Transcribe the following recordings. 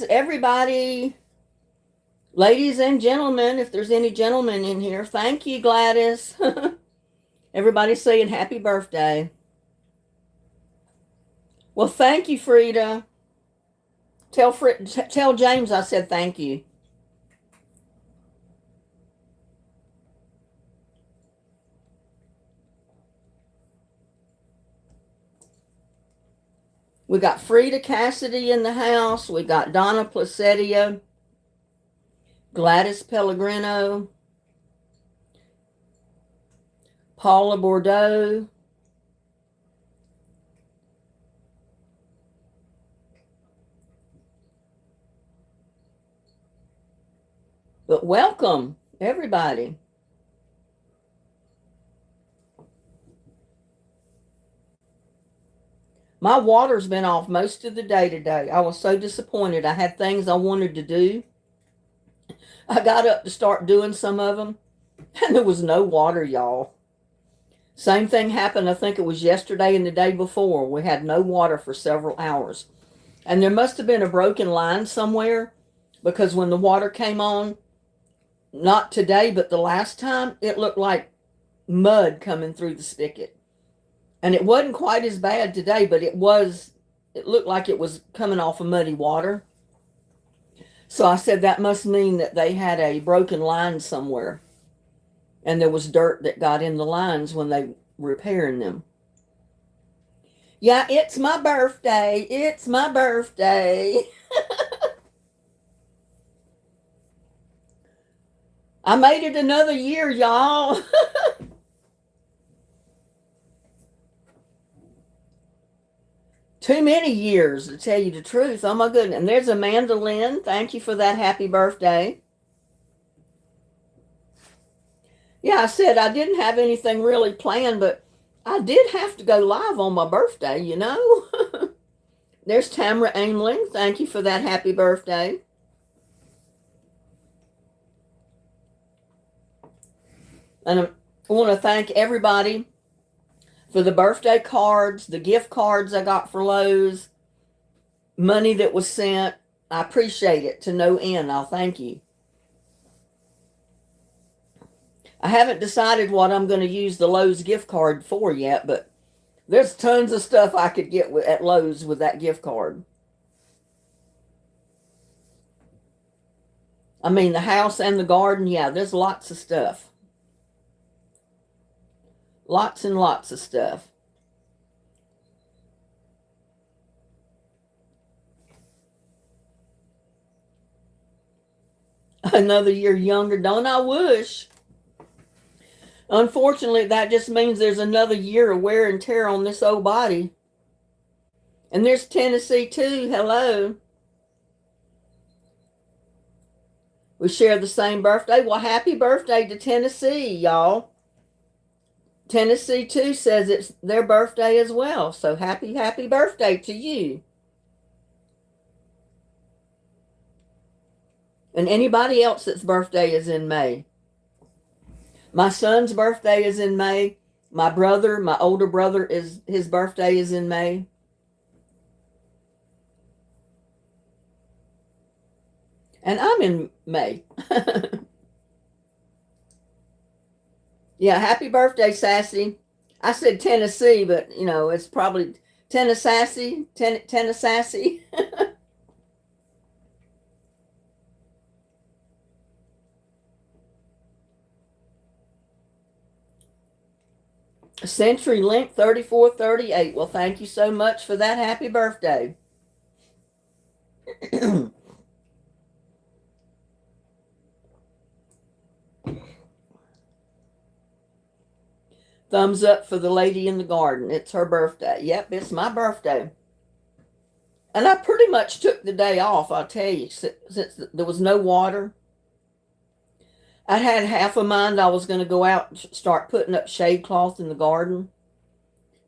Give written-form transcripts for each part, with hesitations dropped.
everybody, ladies and gentlemen, if there's any gentlemen in here, thank you, Gladys. Everybody's saying happy birthday. Well, thank you, Frida. Tell James I said thank you. We got Frida Cassidy in the house. We got Donna Placidia, Gladys Pellegrino, Paula Bordeaux, but welcome, everybody. My water's been off most of the day today. I was so disappointed. I had things I wanted to do. I got up to start doing some of them, and there was no water, y'all. Same thing happened, I think it was yesterday and the day before. We had no water for several hours. And there must have been a broken line somewhere, because when the water came on, not today, but the last time, it looked like mud coming through the spigot. And it wasn't quite as bad today, but it looked like it was coming off of muddy water. So I said that must mean that they had a broken line somewhere. And there was dirt that got in the lines when they were repairing them. Yeah, it's my birthday. It's my birthday. I made it another year, y'all. Too many years, to tell you the truth. Oh, my goodness. And there's Amanda Lynn. Thank you for that happy birthday. Yeah, I said I didn't have anything really planned, but I did have to go live on my birthday, you know. There's Tamara Aimling. Thank you for that happy birthday. And I want to thank everybody for the birthday cards, the gift cards I got for Lowe's, money that was sent. I appreciate it to no end. I'll thank you. I haven't decided what I'm going to use the Lowe's gift card for yet, but there's tons of stuff I could get at Lowe's with that gift card. I mean, the house and the garden, yeah, there's lots of stuff. Lots and lots of stuff. Another year younger, don't I wish? Unfortunately, that just means there's another year of wear and tear on this old body. And there's Tennessee too. Hello. We share the same birthday. Well, happy birthday to Tennessee, y'all. Tennessee too says it's their birthday as well. So happy birthday to you. And anybody else that's birthday is in May. My son's birthday is in May. My older brother, his birthday is in May. And I'm in May. Yeah, happy birthday, Sassy. I said Tennessee, but, you know, it's probably Tennessee. Century Link 3438. Well, thank you so much for that happy birthday. Thumbs up for the lady in the garden. It's her birthday. Yep, it's my birthday. And I pretty much took the day off, I'll tell you, since there was no water. I had half a mind I was going to go out and start putting up shade cloth in the garden.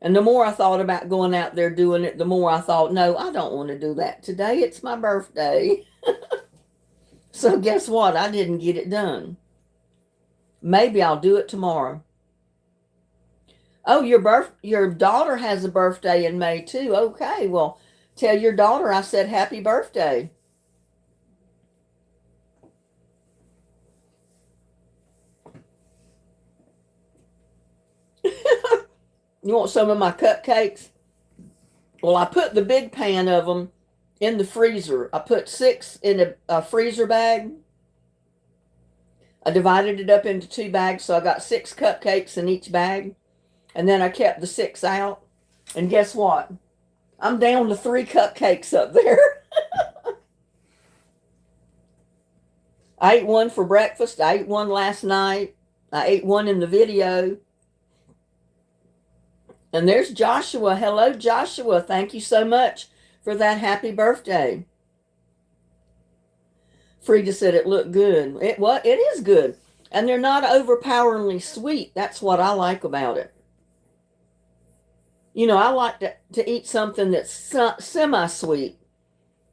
And the more I thought about going out there doing it, the more I thought, no, I don't want to do that today. It's my birthday. So guess what? I didn't get it done. Maybe I'll do it tomorrow. Oh, your daughter has a birthday in May too. Okay, well, tell your daughter I said happy birthday. You want some of my cupcakes? Well, I put the big pan of them in the freezer. I put 6 in a freezer bag. I divided it up into 2 bags, so I got 6 cupcakes in each bag. And then I kept the 6 out. And guess what? I'm down to 3 cupcakes up there. I ate one for breakfast. I ate one last night. I ate one in the video. And there's Joshua. Hello, Joshua. Thank you so much for that happy birthday. Frida said it looked good. It is good. And they're not overpoweringly sweet. That's what I like about it. You know, I like to eat something that's semi-sweet.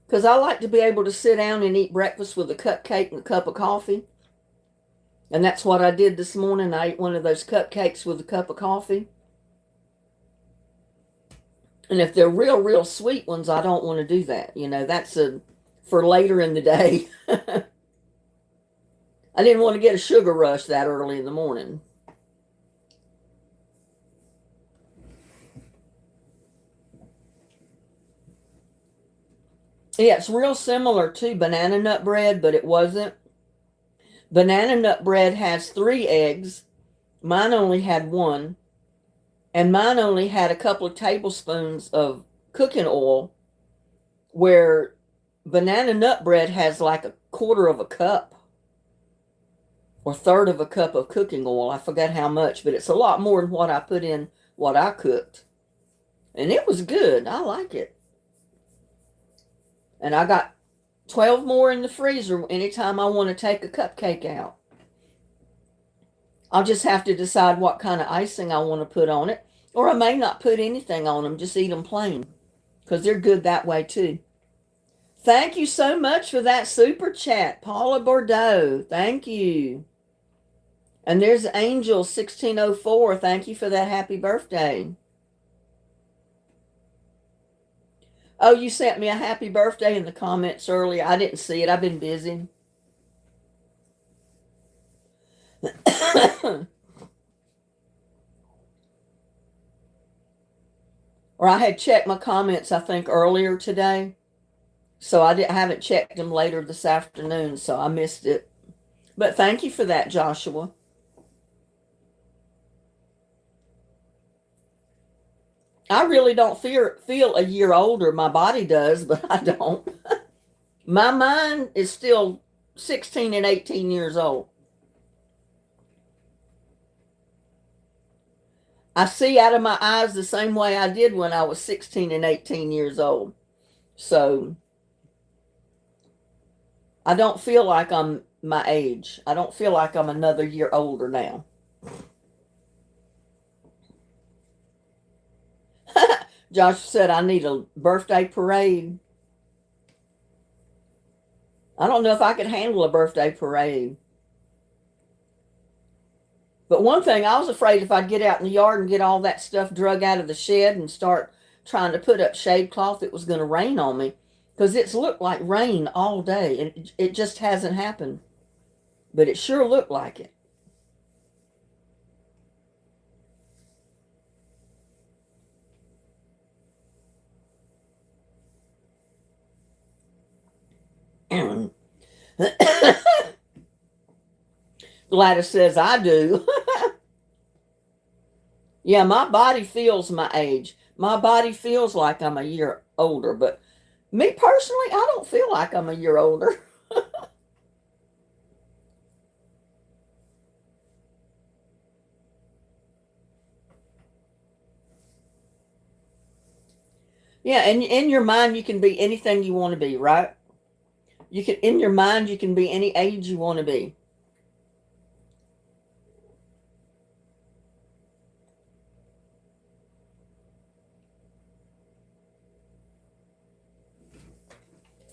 Because I like to be able to sit down and eat breakfast with a cupcake and a cup of coffee. And that's what I did this morning. I ate one of those cupcakes with a cup of coffee. And if they're real, real sweet ones, I don't want to do that. You know, that's for later in the day. I didn't want to get a sugar rush that early in the morning. Yeah, it's real similar to banana nut bread, but it wasn't. Banana nut bread has 3 eggs. Mine only had 1. And mine only had a couple of tablespoons of cooking oil, where banana nut bread has like a quarter of a cup or third of a cup of cooking oil. I forgot how much, but it's a lot more than what I put in what I cooked. And it was good. I like it. And I got 12 more in the freezer anytime I want to take a cupcake out. I'll just have to decide what kind of icing I want to put on it. Or I may not put anything on them, just eat them plain. Because they're good that way too. Thank you so much for that super chat, Paula Bordeaux. Thank you. And there's Angel 1604. Thank you for that happy birthday. Oh, you sent me a happy birthday in the comments earlier. I didn't see it. I've been busy. Or I had checked my comments, I think, earlier today. So I haven't checked them later this afternoon, so I missed it. But thank you for that, Joshua. I really don't feel a year older. My body does, but I don't. My mind is still 16 and 18 years old. I see out of my eyes the same way I did when I was 16 and 18 years old. So I don't feel like I'm my age. I don't feel like I'm another year older now. Josh said I need a birthday parade. I don't know if I could handle a birthday parade. But one thing, I was afraid if I'd get out in the yard and get all that stuff drug out of the shed and start trying to put up shade cloth, it was going to rain on me. Because it's looked like rain all day, and it just hasn't happened. But it sure looked like it. Gladys says, I do. Yeah, my body feels my age. My body feels like I'm a year older, but me personally, I don't feel like I'm a year older. Yeah, and in your mind, you can be anything you want to be, right? In your mind, you can be any age you want to be.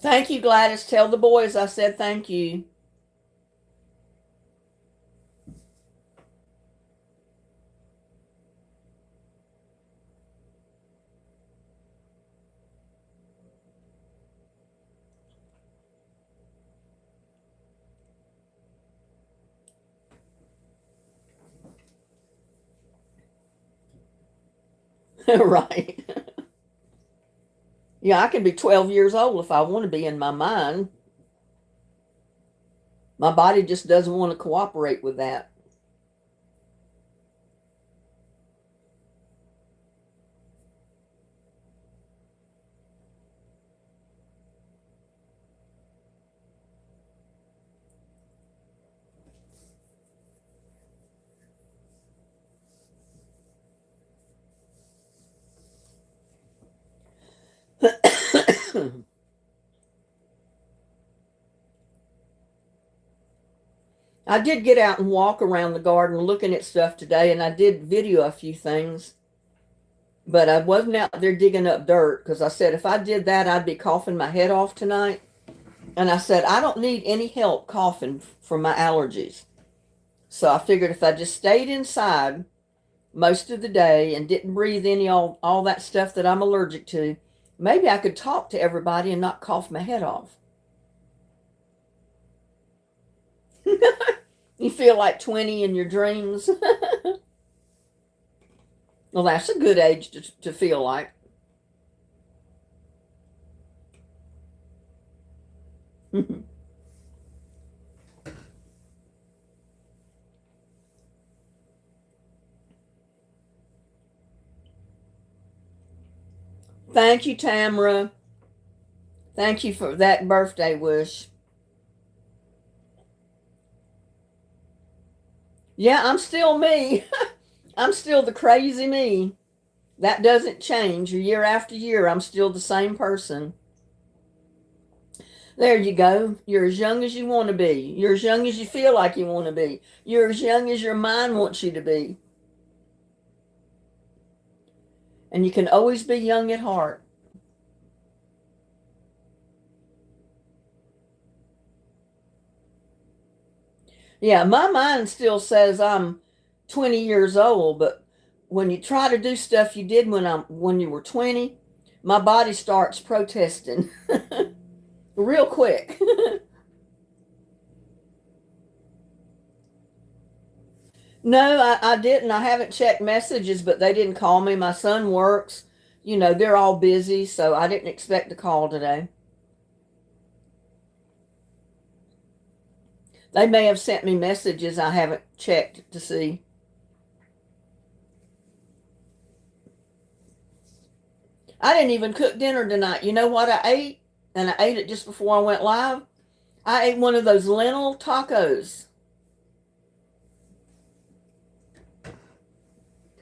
Thank you, Gladys. Tell the boys I said thank you. Right. Yeah, I can be 12 years old if I want to be in my mind. My body just doesn't want to cooperate with that. I did get out and walk around the garden looking at stuff today, and I did video a few things, but I wasn't out there digging up dirt because I said if I did that, I'd be coughing my head off tonight. And I said, I don't need any help coughing from my allergies. So I figured if I just stayed inside most of the day and didn't breathe any all that stuff that I'm allergic to, maybe I could talk to everybody and not cough my head off. You feel like 20 in your dreams? Well, that's a good age to feel like. Thank you, Tamara. Thank you for that birthday wish. Yeah, I'm still me. I'm still the crazy me. That doesn't change. Year after year, I'm still the same person. There you go. You're as young as you want to be. You're as young as you feel like you want to be. You're as young as your mind wants you to be. And you can always be young at heart. Yeah, my mind still says I'm 20 years old, but when you try to do stuff you did when you were 20, my body starts protesting real quick. No, I didn't. I haven't checked messages, but they didn't call me. My son works. You know, they're all busy, so I didn't expect a call today. They may have sent me messages I haven't checked to see. I didn't even cook dinner tonight. You know what I ate? And I ate it just before I went live. I ate one of those lentil tacos.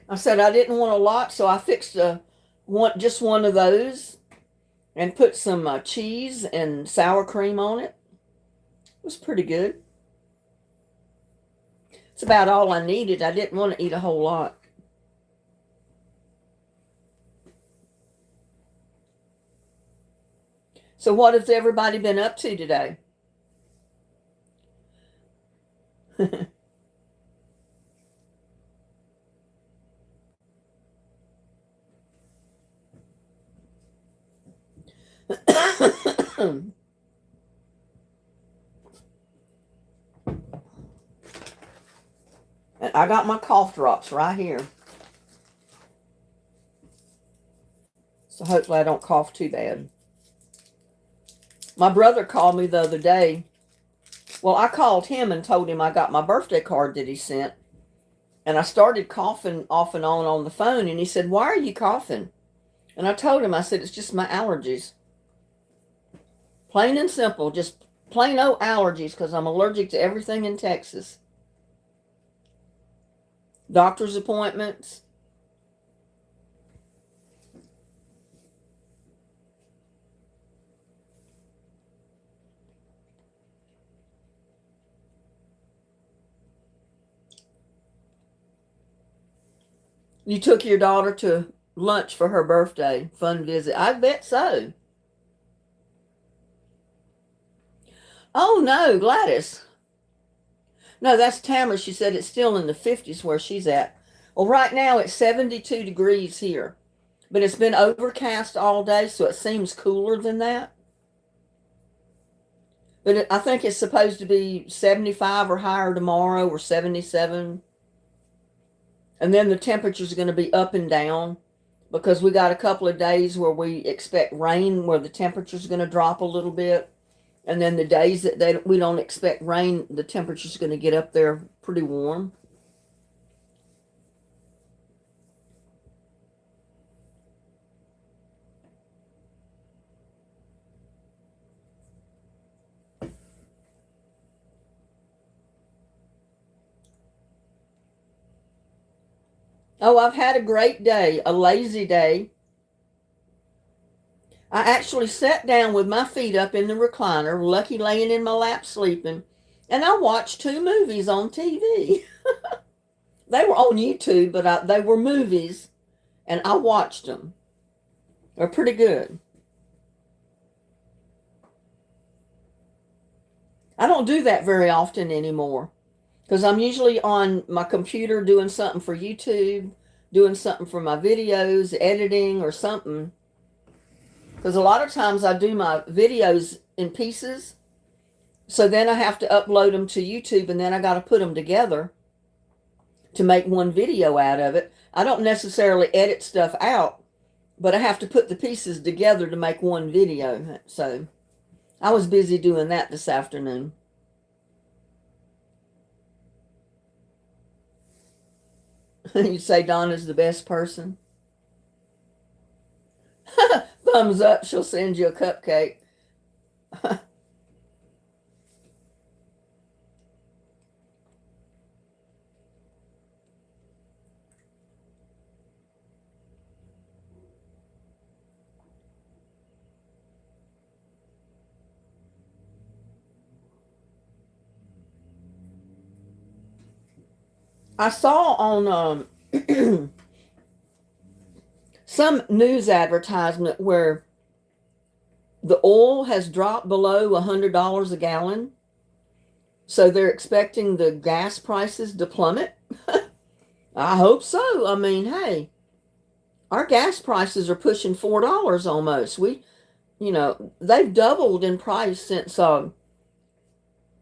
I said I didn't want a lot, so I fixed just one of those and put some cheese and sour cream on it. It was pretty good. It's about all I needed. I didn't want to eat a whole lot. So what has everybody been up to today? I got my cough drops right here. So hopefully I don't cough too bad. My brother called me the other day. Well, I called him and told him I got my birthday card that he sent. And I started coughing off and on the phone. And he said, "Why are you coughing?" And I told him, I said, "It's just my allergies. Plain and simple. Just plain old allergies because I'm allergic to everything in Texas. Doctor's appointments." You took your daughter to lunch for her birthday. Fun visit. I bet so. Oh, no, Gladys. No, that's Tamara. She said it's still in the 50s where she's at. Well, right now it's 72 degrees here. But it's been overcast all day, so it seems cooler than that. But I think it's supposed to be 75 or higher tomorrow, or 77. And then the temperature's going to be up and down. because we got a couple of days where we expect rain, where the temperature's going to drop a little bit. And then the days that we don't expect rain, the temperature's going to get up there pretty warm. Oh, I've had a great day, a lazy day. I actually sat down with my feet up in the recliner, Lucky laying in my lap sleeping, and I watched two movies on TV. They were on YouTube, but they were movies, and I watched them. They're pretty good. I don't do that very often anymore because I'm usually on my computer doing something for YouTube, doing something for my videos, editing or something. Because a lot of times I do my videos in pieces. So then I have to upload them to YouTube, and then I got to put them together to make one video out of it. I don't necessarily edit stuff out, but I have to put the pieces together to make one video. So I was busy doing that this afternoon. You say Donna's the best person? Thumbs up, she'll send you a cupcake. I saw on some news advertisement where the oil has dropped below $100 a gallon. So they're expecting the gas prices to plummet. I hope so. I mean, hey, our gas prices are pushing $4 almost. They've doubled in price since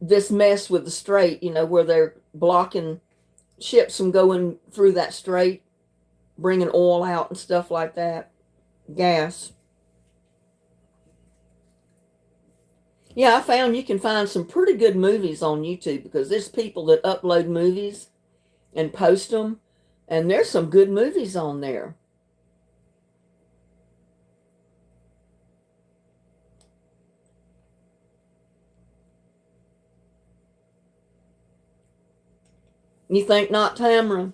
this mess with the strait, where they're blocking ships from going through that strait, bringing oil out and stuff like that. Gas. Yeah, I found you can find some pretty good movies on YouTube because there's people that upload movies and post them, and there's some good movies on there. You think not, Tamara?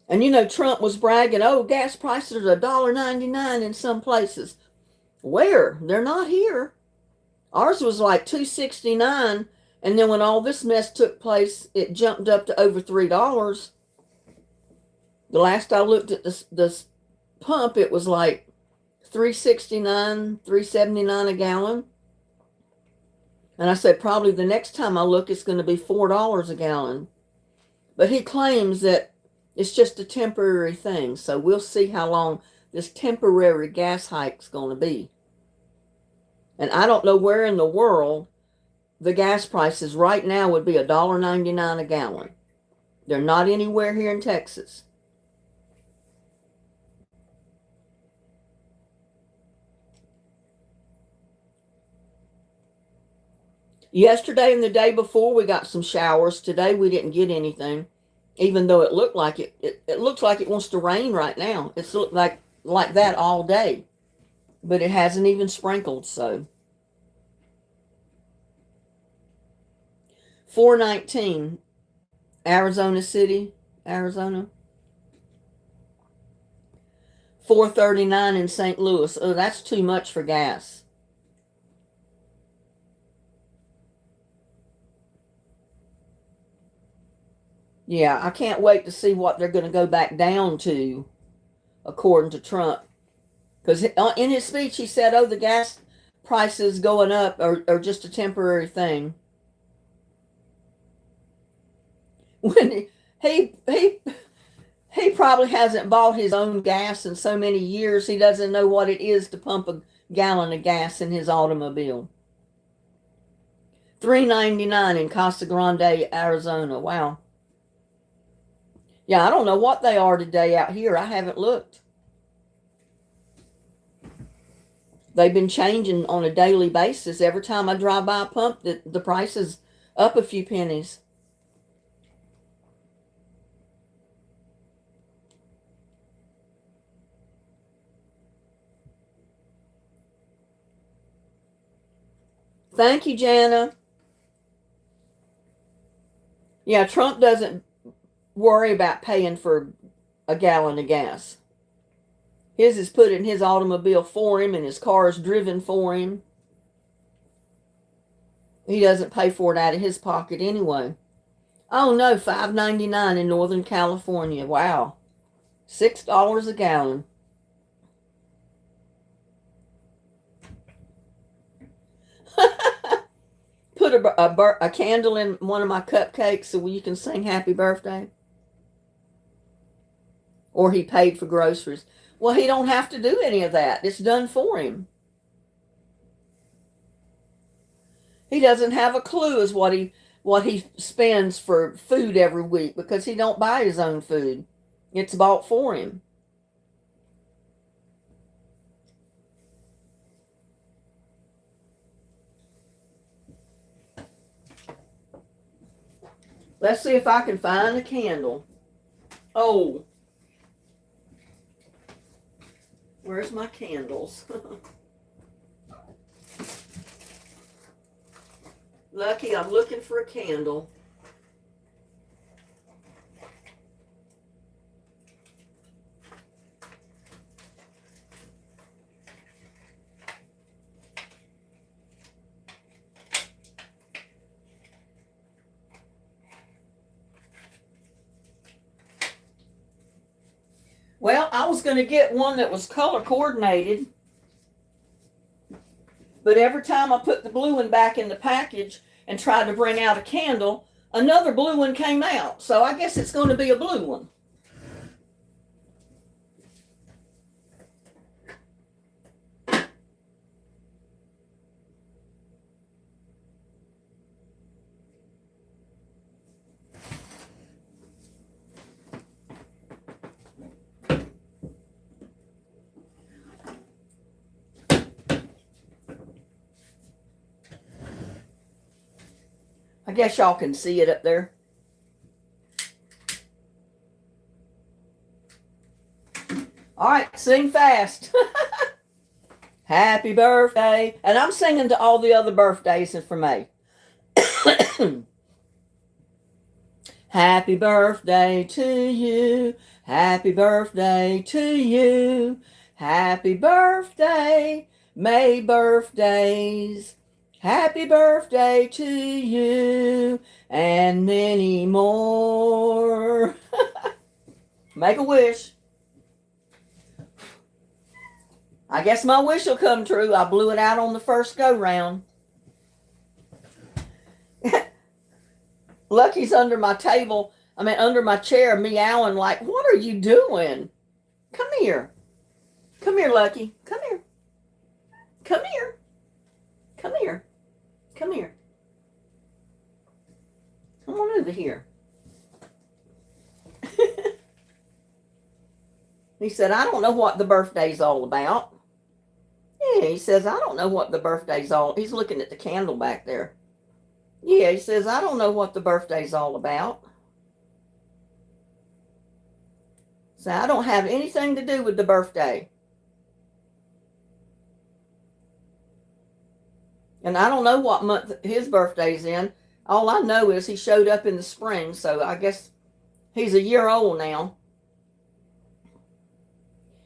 And Trump was bragging, oh, gas prices are $1.99 in some places. Where? They're not here. Ours was like $2.69, and then when all this mess took place, it jumped up to over $3. The last I looked at this pump, it was like $3.69, $3.79 a gallon. And I said, probably the next time I look, it's going to be $4 a gallon. But he claims that it's just a temporary thing. So we'll see how long this temporary gas hike's going to be. And I don't know where in the world the gas prices right now would be $1.99 a gallon. They're not anywhere here in Texas. Yesterday and the day before, we got some showers. Today, we didn't get anything, even though it looked like it looks like it wants to rain right now. It's looked like that all day, but it hasn't even sprinkled. So 419, Arizona City, Arizona. 439 in St. Louis. Oh, that's too much for gas. Yeah, I can't wait to see what they're going to go back down to, according to Trump. Because in his speech, he said, oh, the gas prices going up are just a temporary thing. When he probably hasn't bought his own gas in so many years, he doesn't know what it is to pump a gallon of gas in his automobile. $3.99 in Casa Grande, Arizona. Wow. Yeah, I don't know what they are today out here. I haven't looked. They've been changing on a daily basis. Every time I drive by a pump, the price is up a few pennies. Thank you, Jana. Yeah, Trump doesn't worry about paying for a gallon of gas. His is put in his automobile for him, and his car is driven for him. He doesn't pay for it out of his pocket anyway. Oh no, $5.99 in Northern California. Wow, $6 a gallon. Put a candle in one of my cupcakes so you can sing happy birthday. Or he paid for groceries. Well, he don't have to do any of that. It's done for him. He doesn't have a clue as what he spends for food every week because he don't buy his own food. It's bought for him. Let's see if I can find a candle. Oh, where's my candles? Lucky, I'm looking for a candle. Well, I was going to get one that was color coordinated, but every time I put the blue one back in the package and tried to bring out a candle, another blue one came out. So I guess it's going to be a blue one. I guess y'all can see it up there. All right, sing fast. Happy birthday. And I'm singing to all the other birthdays for May. Happy birthday to you. Happy birthday to you. Happy birthday, May birthdays. Happy birthday to you and many more. Make a wish. I guess my wish will come true. I blew it out on the first go round. Lucky's under my table. Under my chair, meowing like, what are you doing? Come here. Come here, Lucky. Come here. Come here. Come here. Come here. Come on over here. He said, I don't know what the birthday's all about. Yeah, he says, I don't know what the birthday's all. He's looking at the candle back there. Yeah, he says, I don't know what the birthday's all about. So I don't have anything to do with the birthday. And I don't know what month his birthday's in. All I know is he showed up in the spring, so I guess he's a year old now.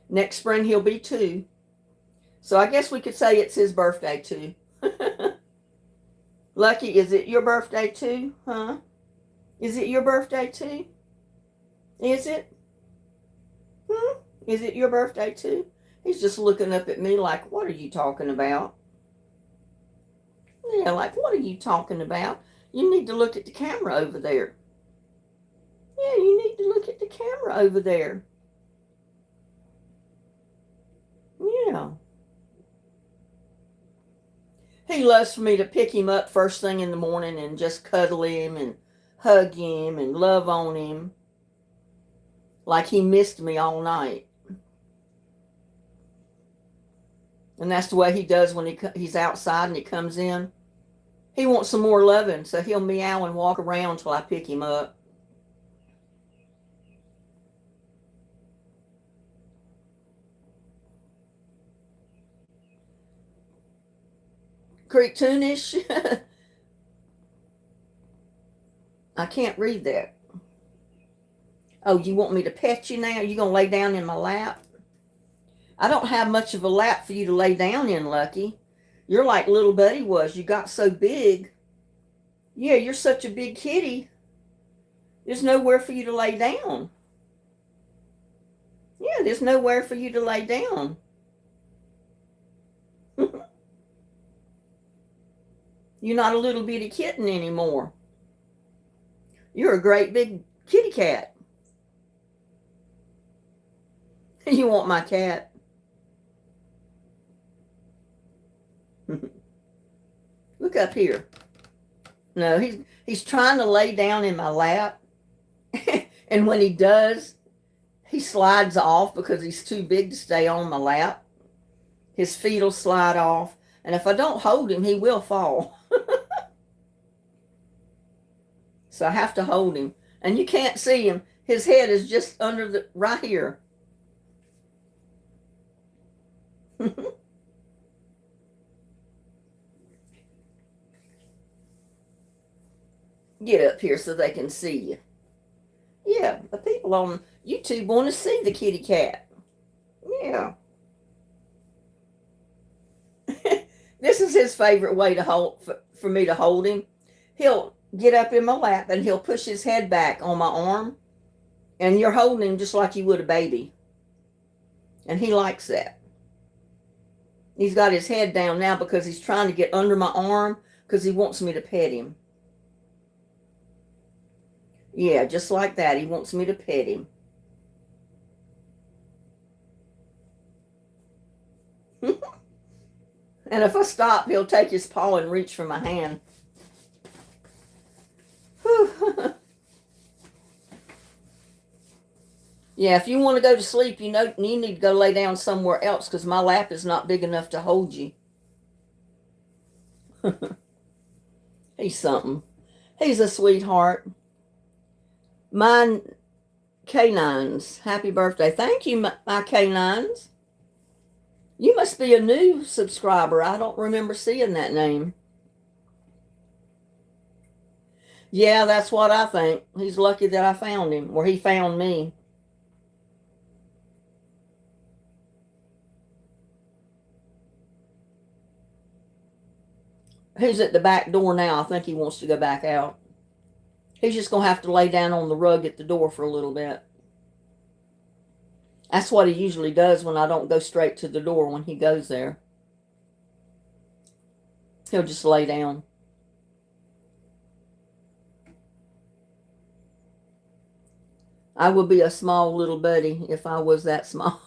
Next spring he'll be 2. So I guess we could say it's his birthday too. Lucky, is it your birthday too? Huh? Is it your birthday too? Is it? Is it your birthday too? He's just looking up at me like, what are you talking about? Yeah, like, what are you talking about? You need to look at the camera over there. Yeah, you need to look at the camera over there. Yeah. He loves for me to pick him up first thing in the morning and just cuddle him and hug him and love on him. like he missed me all night. And that's the way he does when he's outside and he comes in. He wants some more loving, so he'll meow and walk around till I pick him up. Creek Toonish. I can't read that. Oh, you want me to pet you now? You gonna lay down in my lap? I don't have much of a lap for you to lay down in, Lucky. You're like little Buddy was. You got so big. Yeah, you're such a big kitty. There's nowhere for you to lay down. Yeah, there's nowhere for you to lay down. You're not a little bitty kitten anymore. You're a great big kitty cat. You want my cat? Look up here. No, he's trying to lay down in my lap. And when he does, he slides off because he's too big to stay on my lap. His feet will slide off. And if I don't hold him, he will fall. So I have to hold him. And you can't see him. His head is just under the, right here. Get up here so they can see you. Yeah, the people on YouTube want to see the kitty cat. Yeah. This is his favorite way to hold, for me to hold him. He'll get up in my lap and he'll push his head back on my arm. And you're holding him just like you would a baby. And he likes that. He's got his head down now because he's trying to get under my arm because he wants me to pet him. Yeah, just like that. He wants me to pet him. And if I stop, he'll take his paw and reach for my hand. Whew. Yeah, if you want to go to sleep, you need to go lay down somewhere else because my lap is not big enough to hold you. He's something. He's a sweetheart. Mine canines. Happy birthday. Thank you, my canines. You must be a new subscriber. I don't remember seeing that name. Yeah, that's what I think. He's lucky that I found him, or he found me. He's at the back door now. I think he wants to go back out. He's just going to have to lay down on the rug at the door for a little bit. That's what he usually does when I don't go straight to the door when he goes there. He'll just lay down. I would be a small little buddy if I was that small.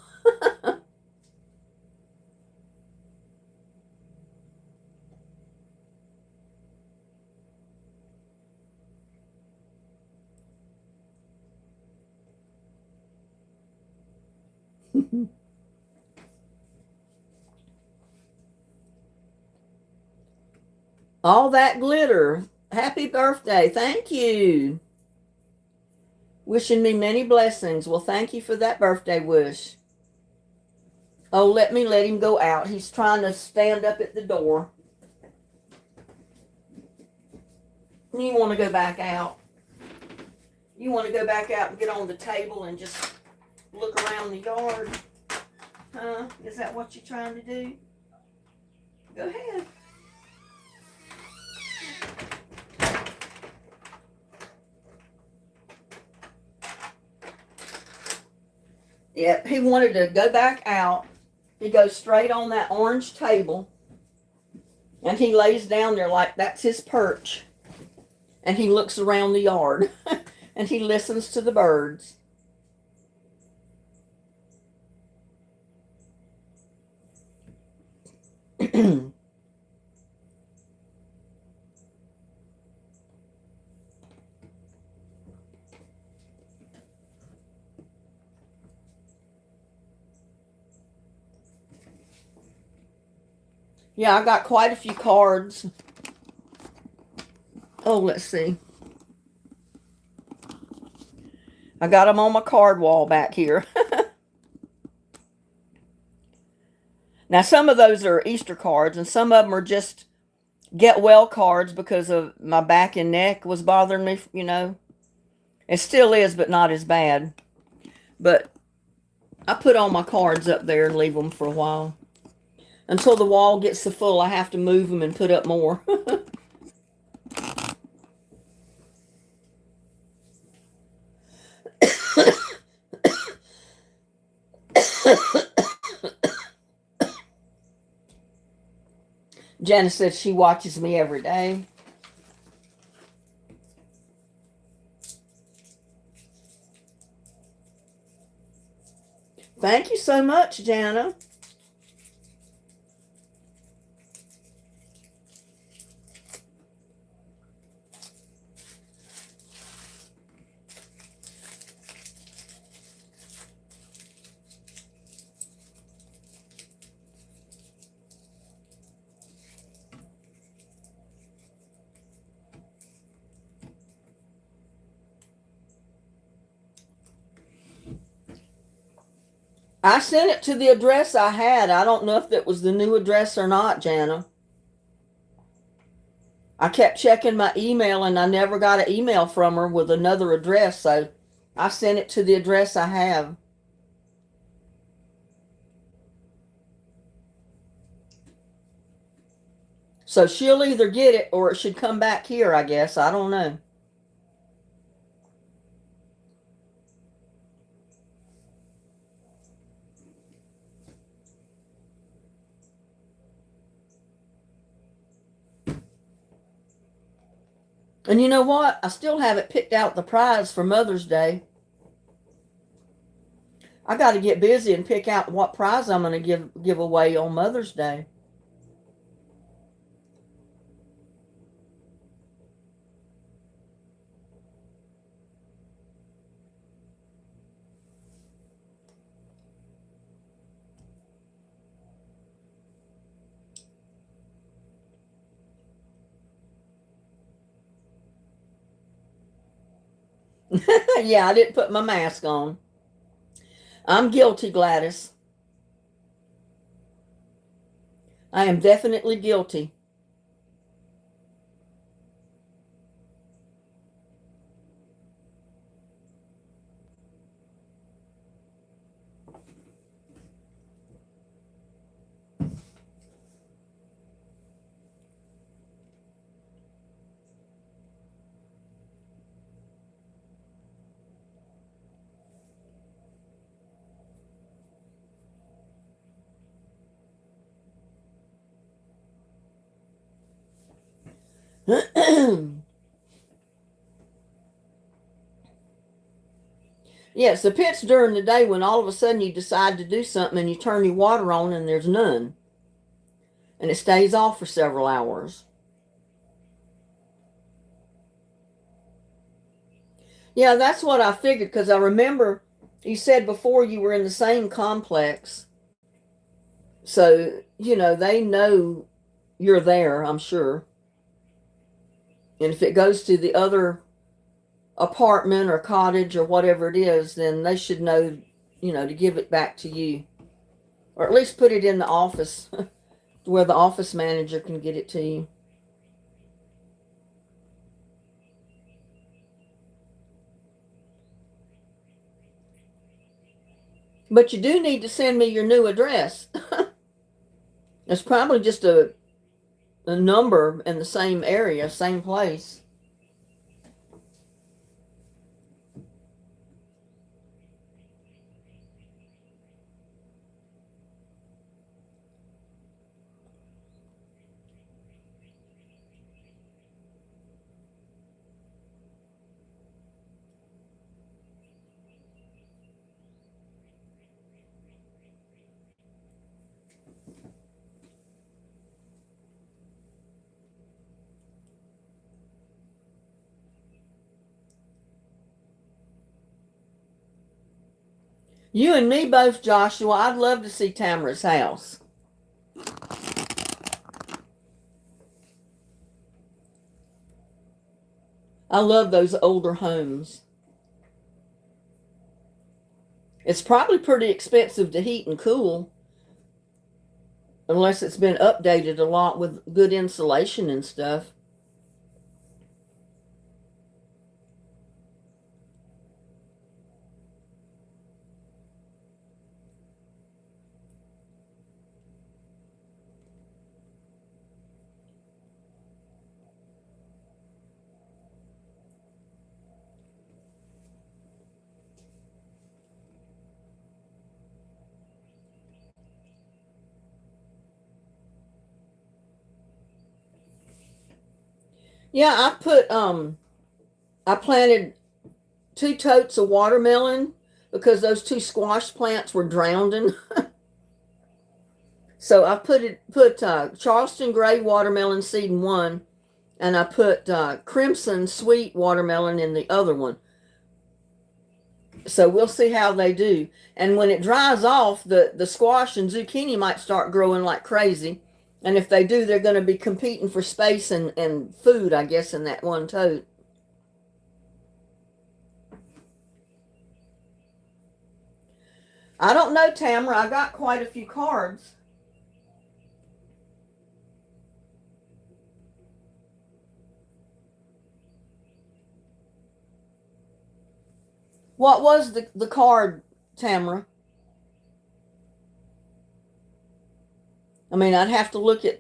All that glitter. Happy birthday. Thank you. Wishing me many blessings. Well, thank you for that birthday wish. Oh, let him go out. He's trying to stand up at the door. You want to go back out. You want to go back out and get on the table and just look around the yard. Huh? Is that what you're trying to do? Go ahead. Yep, he wanted to go back out. He goes straight on that orange table. And he lays down there like that's his perch. And he looks around the yard. And he listens to the birds. Yeah, I got quite a few cards. Oh, let's see. I got them on my card wall back here. Now, some of those are Easter cards, and some of them are just get well cards because of my back and neck was bothering me, you know. It still is, but not as bad. But I put all my cards up there and leave them for a while. Until the wall gets so full, I have to move them and put up more. Janice says she watches me every day. Thank you so much, Jana. I sent it to the address I had. I don't know if that was the new address or not, Jana. I kept checking my email and I never got an email from her with another address, so I sent it to the address I have. So she'll either get it or it should come back here, I guess. I don't know. And you know what? I still haven't picked out the prize for Mother's Day. I got to get busy and pick out what prize I'm going to give away on Mother's Day. Yeah, I didn't put my mask on. I'm guilty, Gladys. I am definitely guilty. Yes, the pit's during the day when all of a sudden you decide to do something and you turn your water on and there's none. And it stays off for several hours. Yeah, that's what I figured because I remember you said before you were in the same complex. So, you know, they know you're there, I'm sure. And if it goes to the other apartment or cottage or whatever it is, then they should know, you know, to give it back to you. Or at least put it in the office where the office manager can get it to you. But you do need to send me your new address. It's probably just a number in the same area, same place. You and me both, Joshua. I'd love to see Tamara's house. I love those older homes. It's probably pretty expensive to heat and cool unless it's been updated a lot with good insulation and stuff. Yeah, I planted 2 totes of watermelon because those 2 squash plants were drowning. So I put Charleston gray watermelon seed in one, and I put crimson sweet watermelon in the other one. So we'll see how they do. And when it dries off, the squash and zucchini might start growing like crazy. And if they do, they're going to be competing for space and food, I guess, in that one tote. I don't know, Tamara. I got quite a few cards. What was the card, Tamara? I mean, I'd have to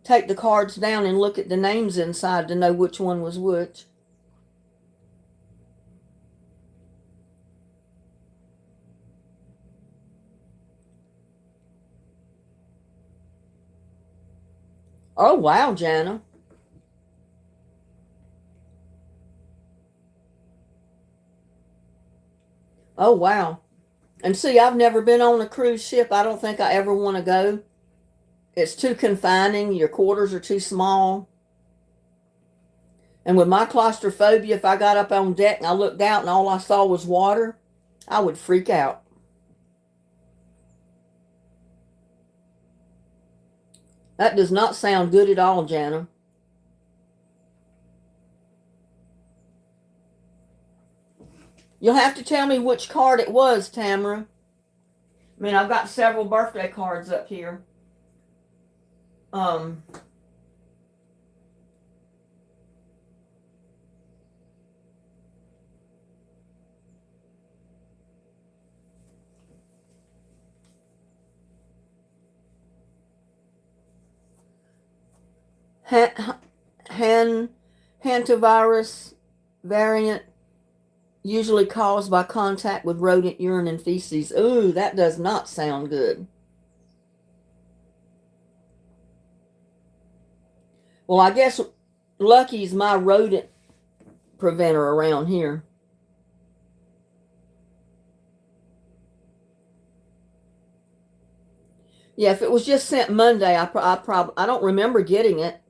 take the cards down and look at the names inside to know which one was which. Oh, wow, Jana. Oh, wow. And see, I've never been on a cruise ship. I don't think I ever want to go. It's too confining. Your quarters are too small. And with my claustrophobia, if I got up on deck and I looked out and all I saw was water, I would freak out. That does not sound good at all, Jana. You'll have to tell me which card it was, Tamara. I mean, I've got several birthday cards up here. Um, 'Hantavirus variant, usually caused by contact with rodent urine and feces. Ooh, that does not sound good. Well, I guess Lucky's my rodent preventer around here. Yeah, if it was just sent Monday, I don't remember getting it.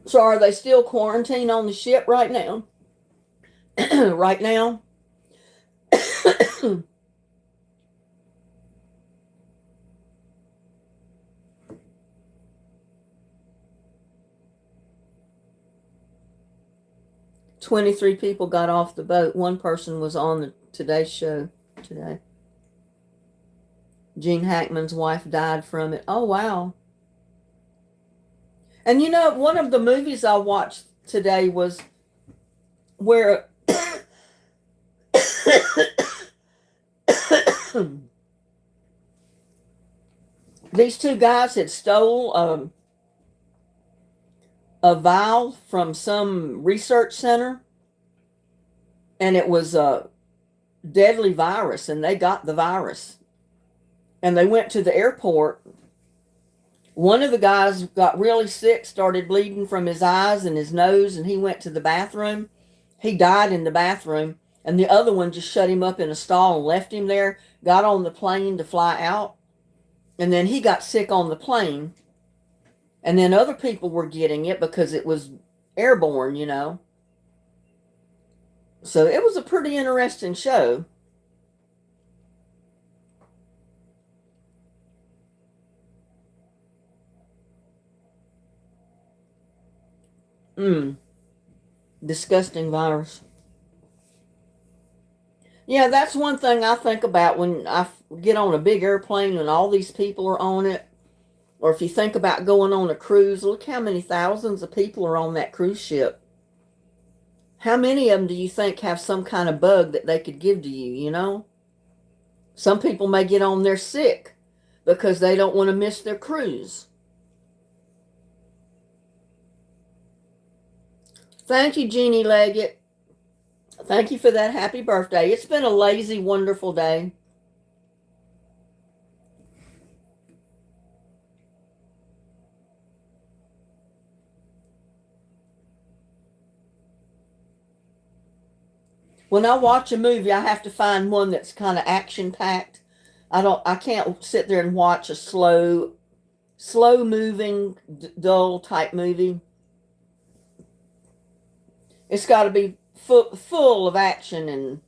So are they still quarantined on the ship right now? Right now? 23 people got off the boat. One person was on the Today Show today. Gene Hackman's wife died from it. Oh, wow. And you know, one of the movies I watched today was where these 2 guys had stole a vial from some research center, and it was a deadly virus, and they got the virus. And they went to the airport. One of the guys got really sick, started bleeding from his eyes and his nose, and he went to the bathroom. He died in the bathroom, and the other one just shut him up in a stall and left him there, got on the plane to fly out, and then he got sick on the plane. And then other people were getting it because it was airborne, you know. So it was a pretty interesting show. Disgusting virus. Yeah, that's one thing I think about when I get on a big airplane and all these people are on it. Or if you think about going on a cruise, look how many thousands of people are on that cruise ship. How many of them do you think have some kind of bug that they could give to you, you know? Some people may get on there sick because they don't want to miss their cruise. Thank you, Jeannie Leggett. Thank you for that happy birthday. It's been a lazy, wonderful day. When I watch a movie, I have to find one that's kind of action packed. I can't sit there and watch a slow moving, dull type movie. It's got to be full of action and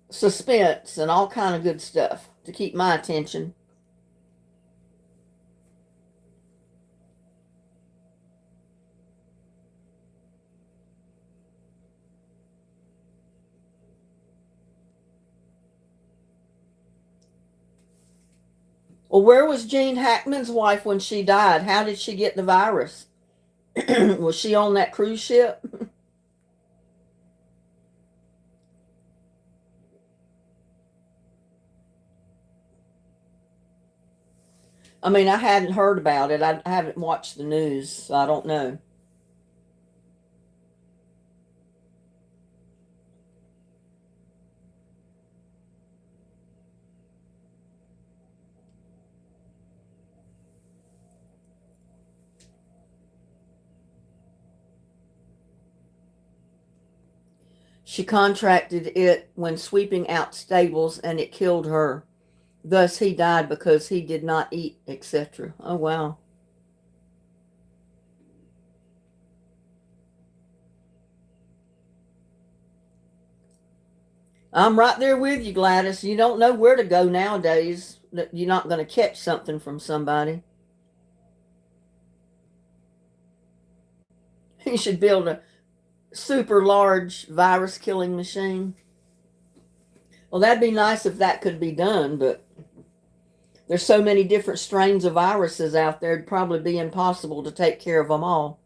suspense and all kind of good stuff to keep my attention. Well, where was Gene Hackman's wife when she died? How did she get the virus? Was she on that cruise ship? I mean, I hadn't heard about it. I haven't watched the news, so I don't know. She contracted it when sweeping out stables and it killed her. Thus, he died because he did not eat, etc. Oh, wow. I'm right there with you, Gladys. You don't know where to go nowadays that you're not going to catch something from somebody. You should build a super large virus killing machine. Well, that'd be nice if that could be done, but there's so many different strains of viruses out there, it'd probably be impossible to take care of them all.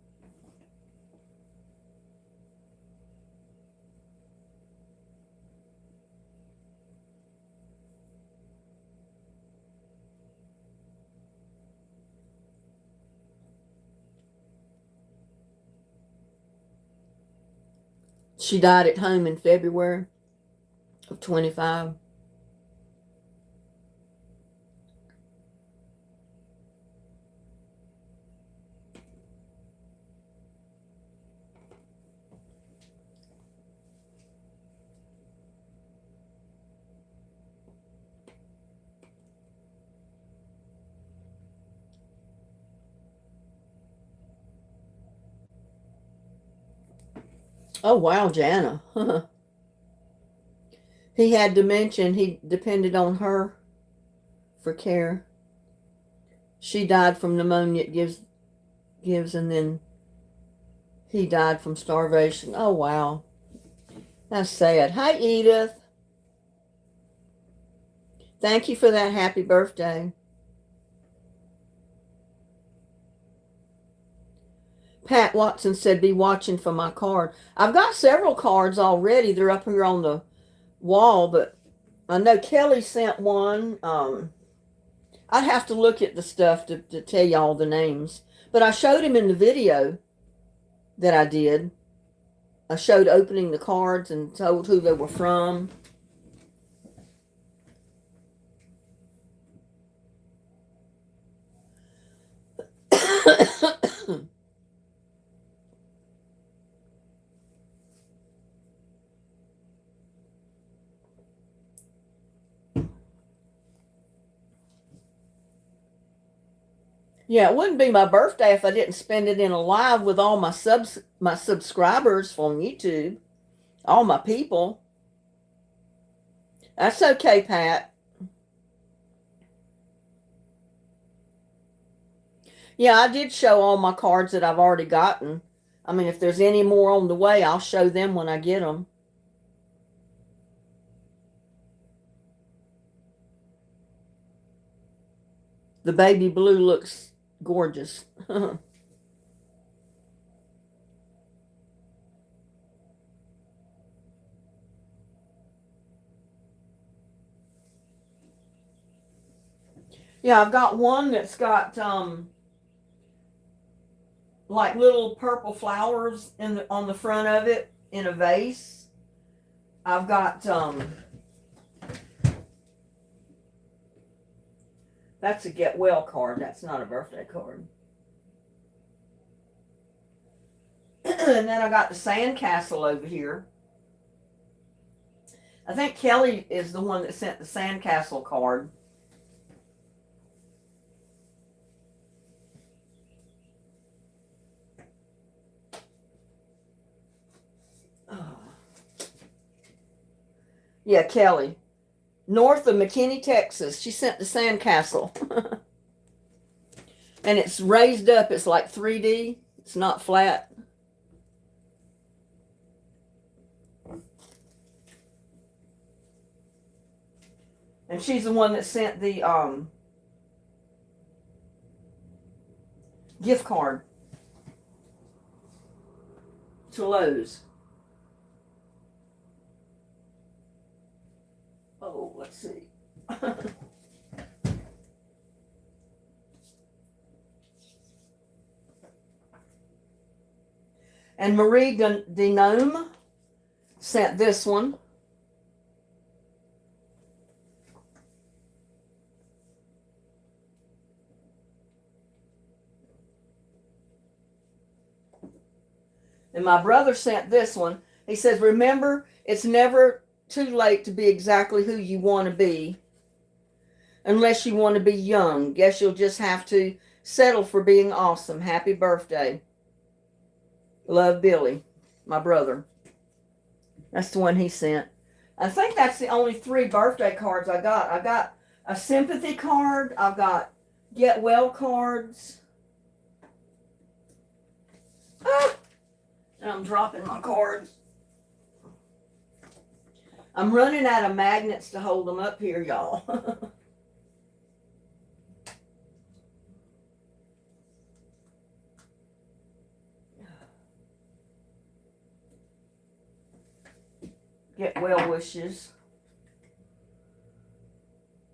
She died at home in February of 25. Oh, wow, Jana. He had dementia and he depended on her for care. She died from pneumonia it gives and then he died from starvation. Oh, wow. That's sad. Hi, Edith. Thank you for that happy birthday. Pat Watson said, be watching for my card. I've got several cards already. They're up here on the wall, but I know Kelly sent one. I'd have to look at the stuff to tell y'all the names. But I showed him in the video that I did. I showed opening the cards and told who they were from. Yeah, it wouldn't be my birthday if I didn't spend it in a live with all my subscribers from YouTube, all my people. That's okay, Pat. Yeah, I did show all my cards that I've already gotten. I mean, if there's any more on the way, I'll show them when I get them. The baby blue looks gorgeous. Yeah, I've got one that's got like little purple flowers on the front of it in a vase. I've got that's a get well card. That's not a birthday card. And then I got the sandcastle over here. I think Kelly is the one that sent the sandcastle card. Oh. Yeah, Kelly. North of McKinney, Texas. She sent the sandcastle. And it's raised up. It's like 3D. It's not flat. And she's the one that sent the gift card to Lowe's. Oh, let's see. And Marie Denome sent this one. And my brother sent this one. He says, remember, it's never too late to be exactly who you want to be. Unless you want to be young. Guess you'll just have to settle for being awesome. Happy birthday. Love, Billy, my brother. That's the one he sent. I think that's the only 3 birthday cards I got. I got a sympathy card. I've got get well cards. Ah! And I'm dropping my cards. I'm running out of magnets to hold them up here, y'all. Get well wishes.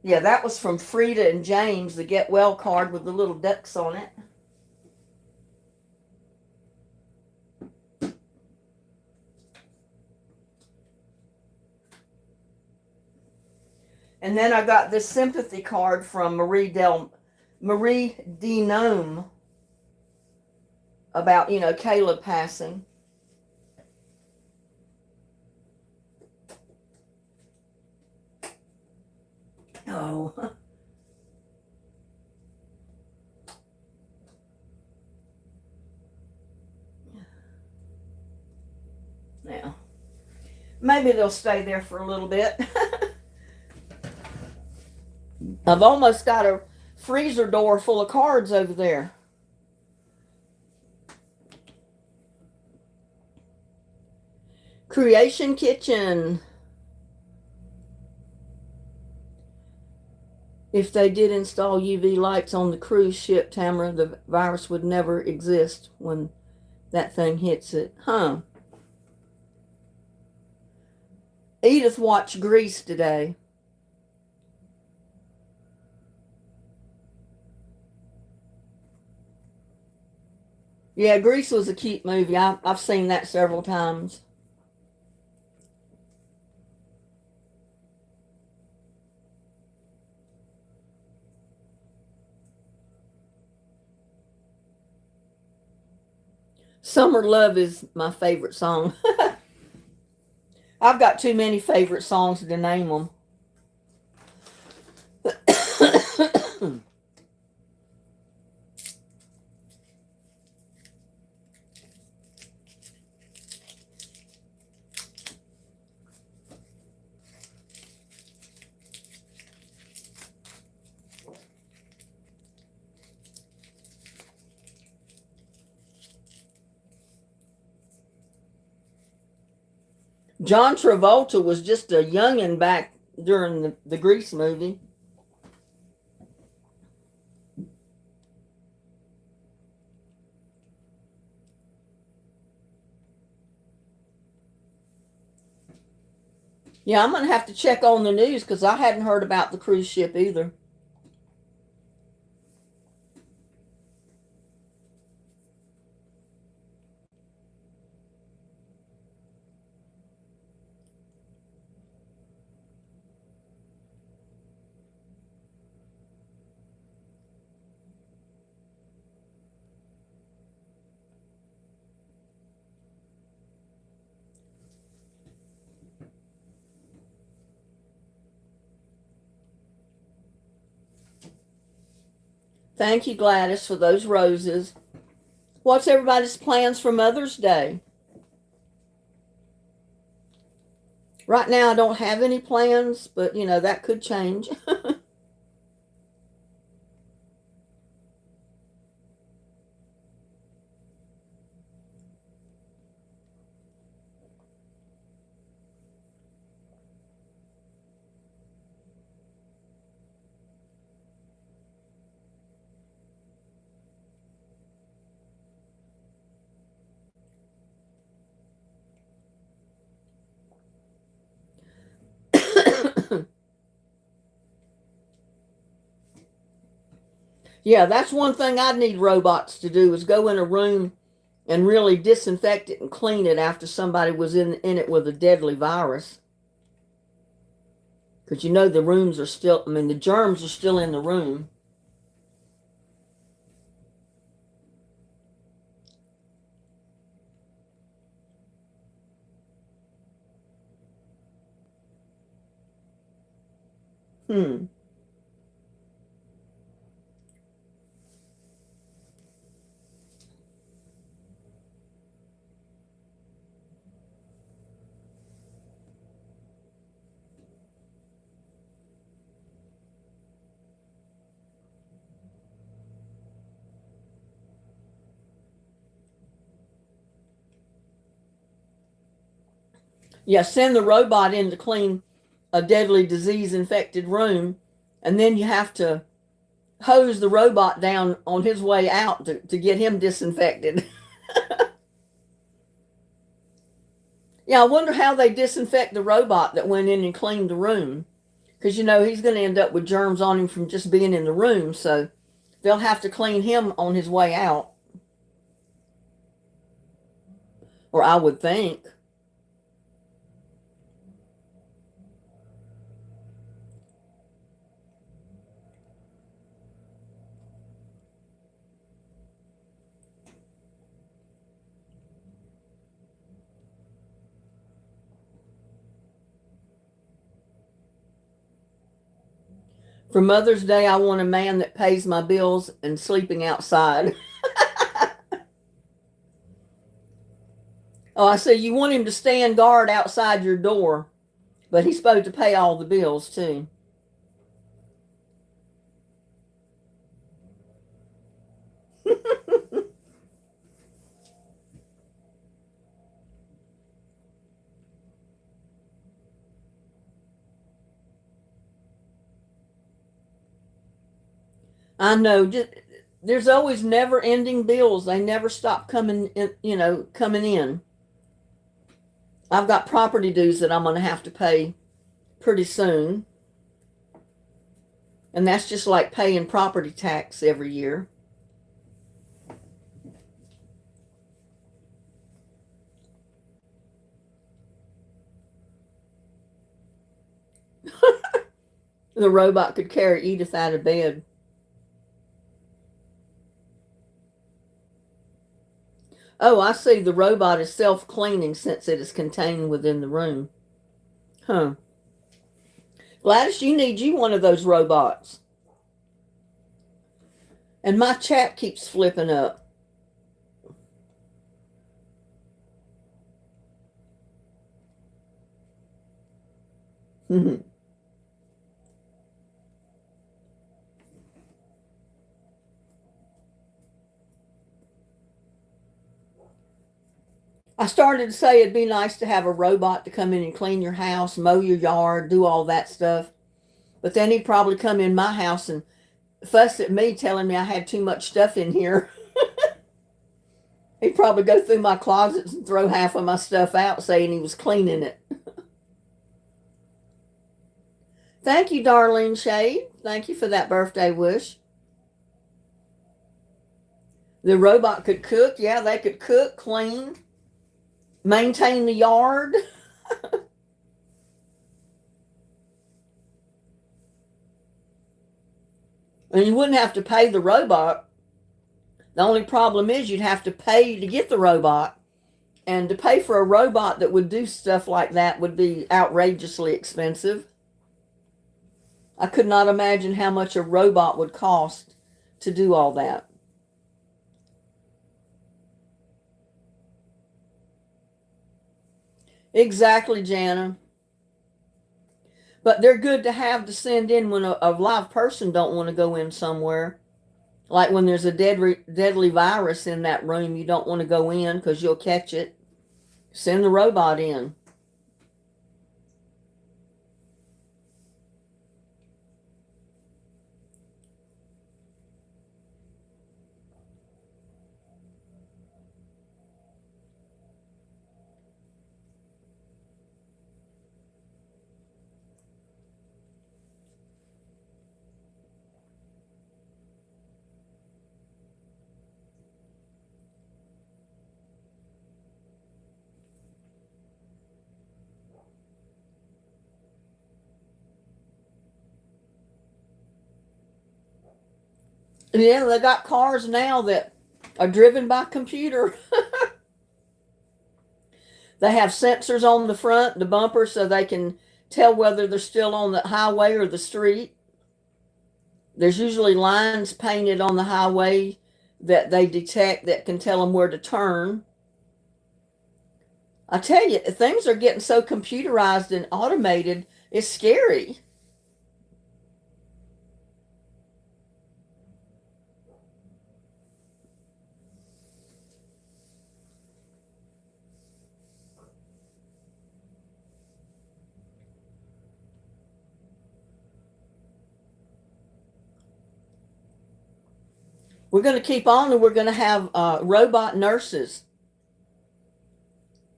Yeah, that was from Frida and James, the get well card with the little ducks on it. And then I got this sympathy card from Marie Denome about, Caleb passing. Oh. Now, maybe they'll stay there for a little bit. I've almost got a freezer door full of cards over there. Creation Kitchen. If they did install UV lights on the cruise ship, Tamara, the virus would never exist when that thing hits it. Huh. Edith watched Grease today. Yeah, Grease was a cute movie. I've seen that several times. Summer Love is my favorite song. I've got too many favorite songs to name them. John Travolta was just a youngin' back during the Grease movie. Yeah, I'm going to have to check on the news because I hadn't heard about the cruise ship either. Thank you, Gladys, for those roses. What's everybody's plans for Mother's Day? Right now, I don't have any plans, but that could change. Yeah, that's one thing I'd need robots to do is go in a room and really disinfect it and clean it after somebody was in it with a deadly virus. Because the rooms are still, the germs are still in the room. Hmm. Yeah, send the robot in to clean a deadly disease infected room, and then you have to hose the robot down on his way out to get him disinfected. Yeah, I wonder how they disinfect the robot that went in and cleaned the room. Because, he's going to end up with germs on him from just being in the room. So they'll have to clean him on his way out. Or I would think. For Mother's Day, I want a man that pays my bills and sleeping outside. Oh, I see. You want him to stand guard outside your door, but he's supposed to pay all the bills too. I know. There's always never-ending bills. They never stop coming in. I've got property dues that I'm going to have to pay pretty soon, and that's just like paying property tax every year. The robot could carry Edith out of bed. Oh, I see. The robot is self-cleaning since it is contained within the room. Huh. Gladys, you need one of those robots. And my chat keeps flipping up. I started to say it'd be nice to have a robot to come in and clean your house, mow your yard, do all that stuff. But then he'd probably come in my house and fuss at me, telling me I had too much stuff in here. He'd probably go through my closets and throw half of my stuff out, saying he was cleaning it. Thank you, Darlene Shade. Thank you for that birthday wish. The robot could cook. Yeah, they could cook, clean, maintain the yard. And you wouldn't have to pay the robot. The only problem is you'd have to pay to get the robot. And to pay for a robot that would do stuff like that would be outrageously expensive. I could not imagine how much a robot would cost to do all that. Exactly, Jana. But they're good to have to send in when a live person don't want to go in somewhere. Like when there's a deadly virus in that room, you don't want to go in because you'll catch it. Send the robot in. Yeah, they got cars now that are driven by computer. They have sensors on the front, the bumper, so they can tell whether they're still on the highway or the street. There's usually lines painted on the highway that they detect that can tell them where to turn. I tell you, things are getting so computerized and automated, it's scary. We're going to keep on, and we're going to have robot nurses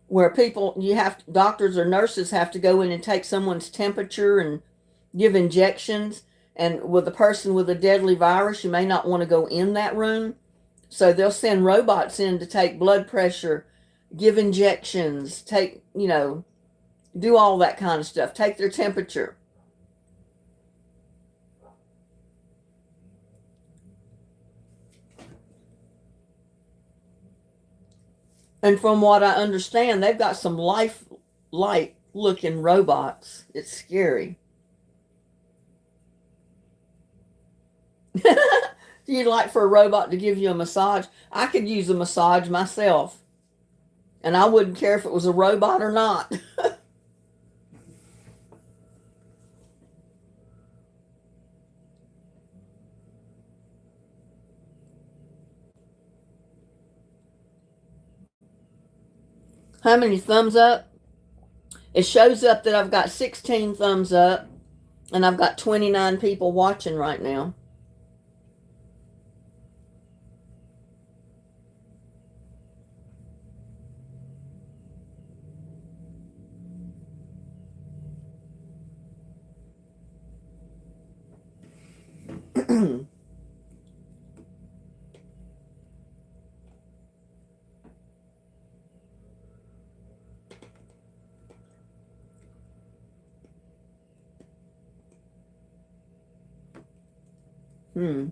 where doctors or nurses have to go in and take someone's temperature and give injections. And with a person with a deadly virus, you may not want to go in that room. So they'll send robots in to take blood pressure, give injections, do all that kind of stuff, take their temperature. And from what I understand, they've got some lifelike looking robots. It's scary. You'd like for a robot to give you a massage? I could use a massage myself. And I wouldn't care if it was a robot or not. How many thumbs up? It shows up that I've got 16 thumbs up, and I've got 29 people watching right now. Hmm.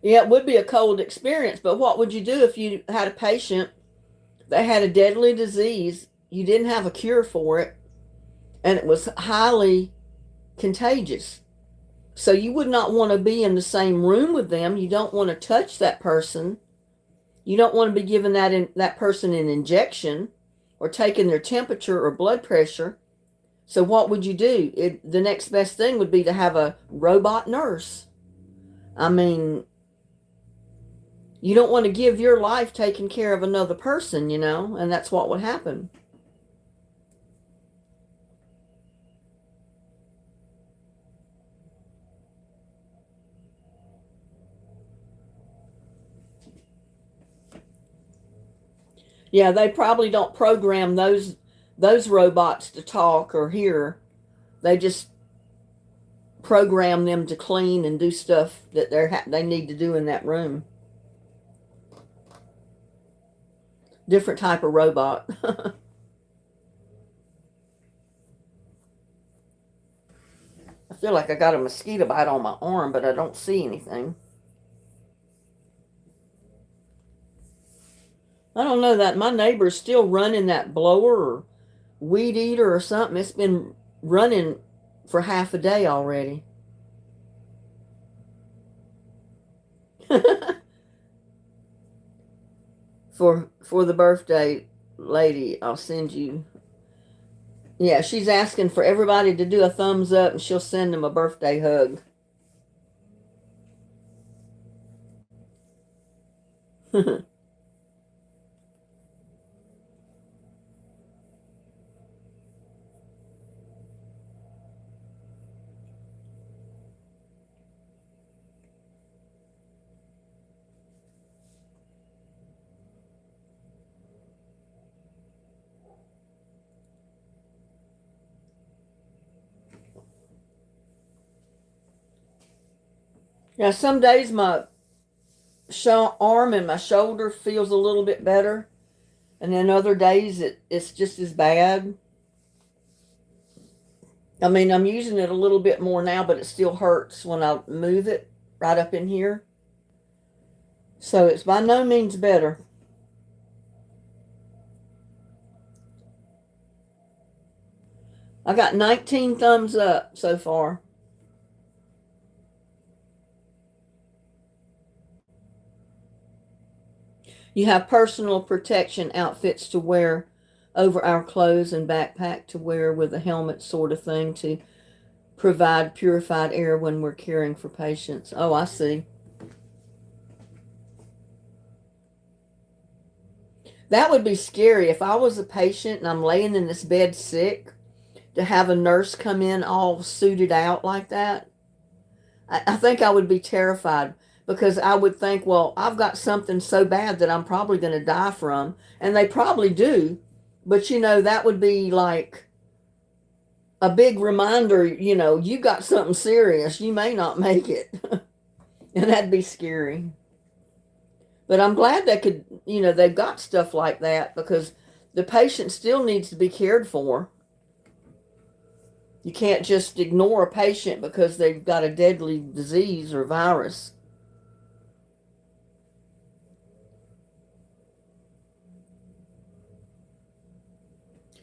Yeah, it would be a cold experience, but what would you do if you had a patient that had a deadly disease, you didn't have a cure for it, and it was highly contagious? So you would not want to be in the same room with them. You don't want to touch that person. You don't want to be giving that person an injection or taking their temperature or blood pressure. So what would you do? The next best thing would be to have a robot nurse. I mean, you don't want to give your life taking care of another person, and that's what would happen. Yeah, they probably don't program those robots to talk or hear. They just program them to clean and do stuff that they need to do in that room. Different type of robot. I feel like I got a mosquito bite on my arm, but I don't see anything. I don't know that my neighbor's still running that blower or weed eater or something. It's been running for half a day already. for the birthday lady, I'll send you. Yeah, she's asking for everybody to do a thumbs up and she'll send them a birthday hug. Yeah, some days my arm and my shoulder feels a little bit better, and then other days it's just as bad. I mean, I'm using it a little bit more now, but it still hurts when I move it right up in here. So it's by no means better. I got 19 thumbs up so far. You have personal protection outfits to wear over our clothes and backpack to wear with a helmet sort of thing to provide purified air when we're caring for patients. Oh, I see. That would be scary if I was a patient and I'm laying in this bed sick to have a nurse come in all suited out like that. I think I would be terrified because I would think, well, I've got something so bad that I'm probably going to die from. And they probably do. But, that would be like a big reminder, you got something serious. You may not make it. And that'd be scary. But I'm glad they've got stuff like that because the patient still needs to be cared for. You can't just ignore a patient because they've got a deadly disease or virus.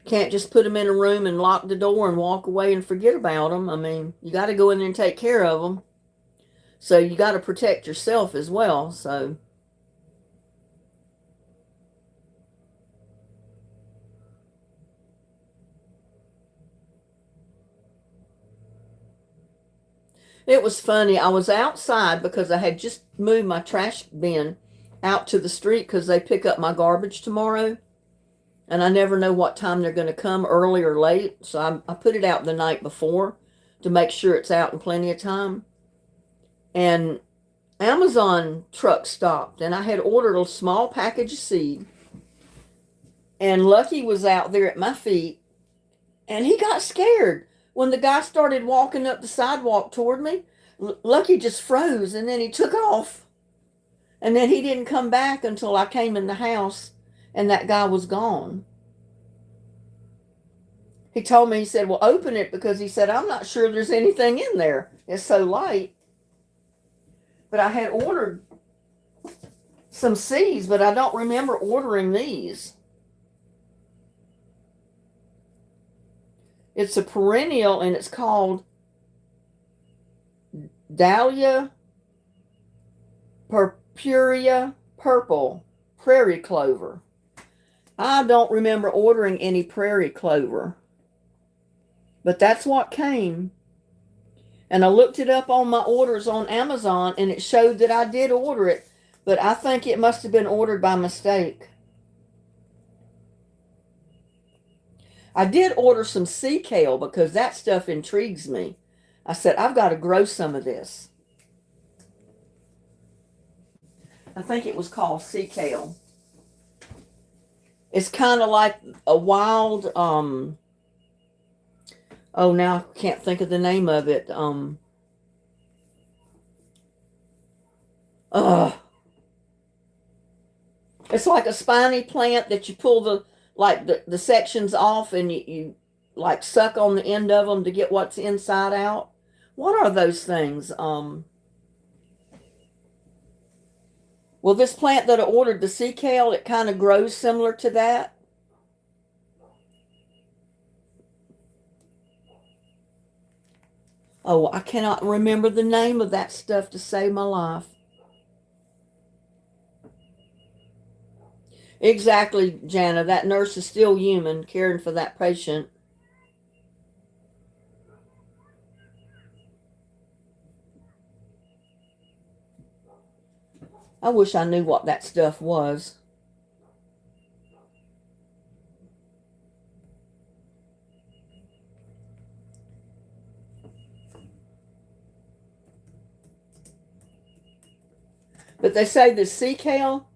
Can't just put them in a room and lock the door and walk away and forget about them. I mean, you got to go in there and take care of them. So you got to protect yourself as well. So it was funny. I was outside because I had just moved my trash bin out to the street because they pick up my garbage tomorrow. And I never know what time they're going to come, early or late. So I put it out the night before to make sure it's out in plenty of time. And Amazon truck stopped, and I had ordered a small package of seed. And Lucky was out there at my feet, and he got scared. When the guy started walking up the sidewalk toward me, Lucky just froze, and then he took off. And then he didn't come back until I came in the house, and that guy was gone. He told me, he said, well, open it because he said, I'm not sure there's anything in there. It's so light. But I had ordered some seeds, but I don't remember ordering these. It's a perennial and it's called Dahlia purpurea purple prairie clover. I don't remember ordering any prairie clover, but that's what came. And I looked it up on my orders on Amazon, and it showed that I did order it, but I think it must have been ordered by mistake. I did order some sea kale because that stuff intrigues me. I said, I've got to grow some of this. I think it was called sea kale. It's kind of like a wild, oh, now I can't think of the name of it. It's like a spiny plant that you pull the sections off, and you like suck on the end of them to get what's inside out. What are those things? Well, this plant that I ordered, the sea kale, it kind of grows similar to that. Oh, I cannot remember the name of that stuff to save my life. Exactly, Jana. That nurse is still human, caring for that patient. I wish I knew what that stuff was. But they say the sea kale,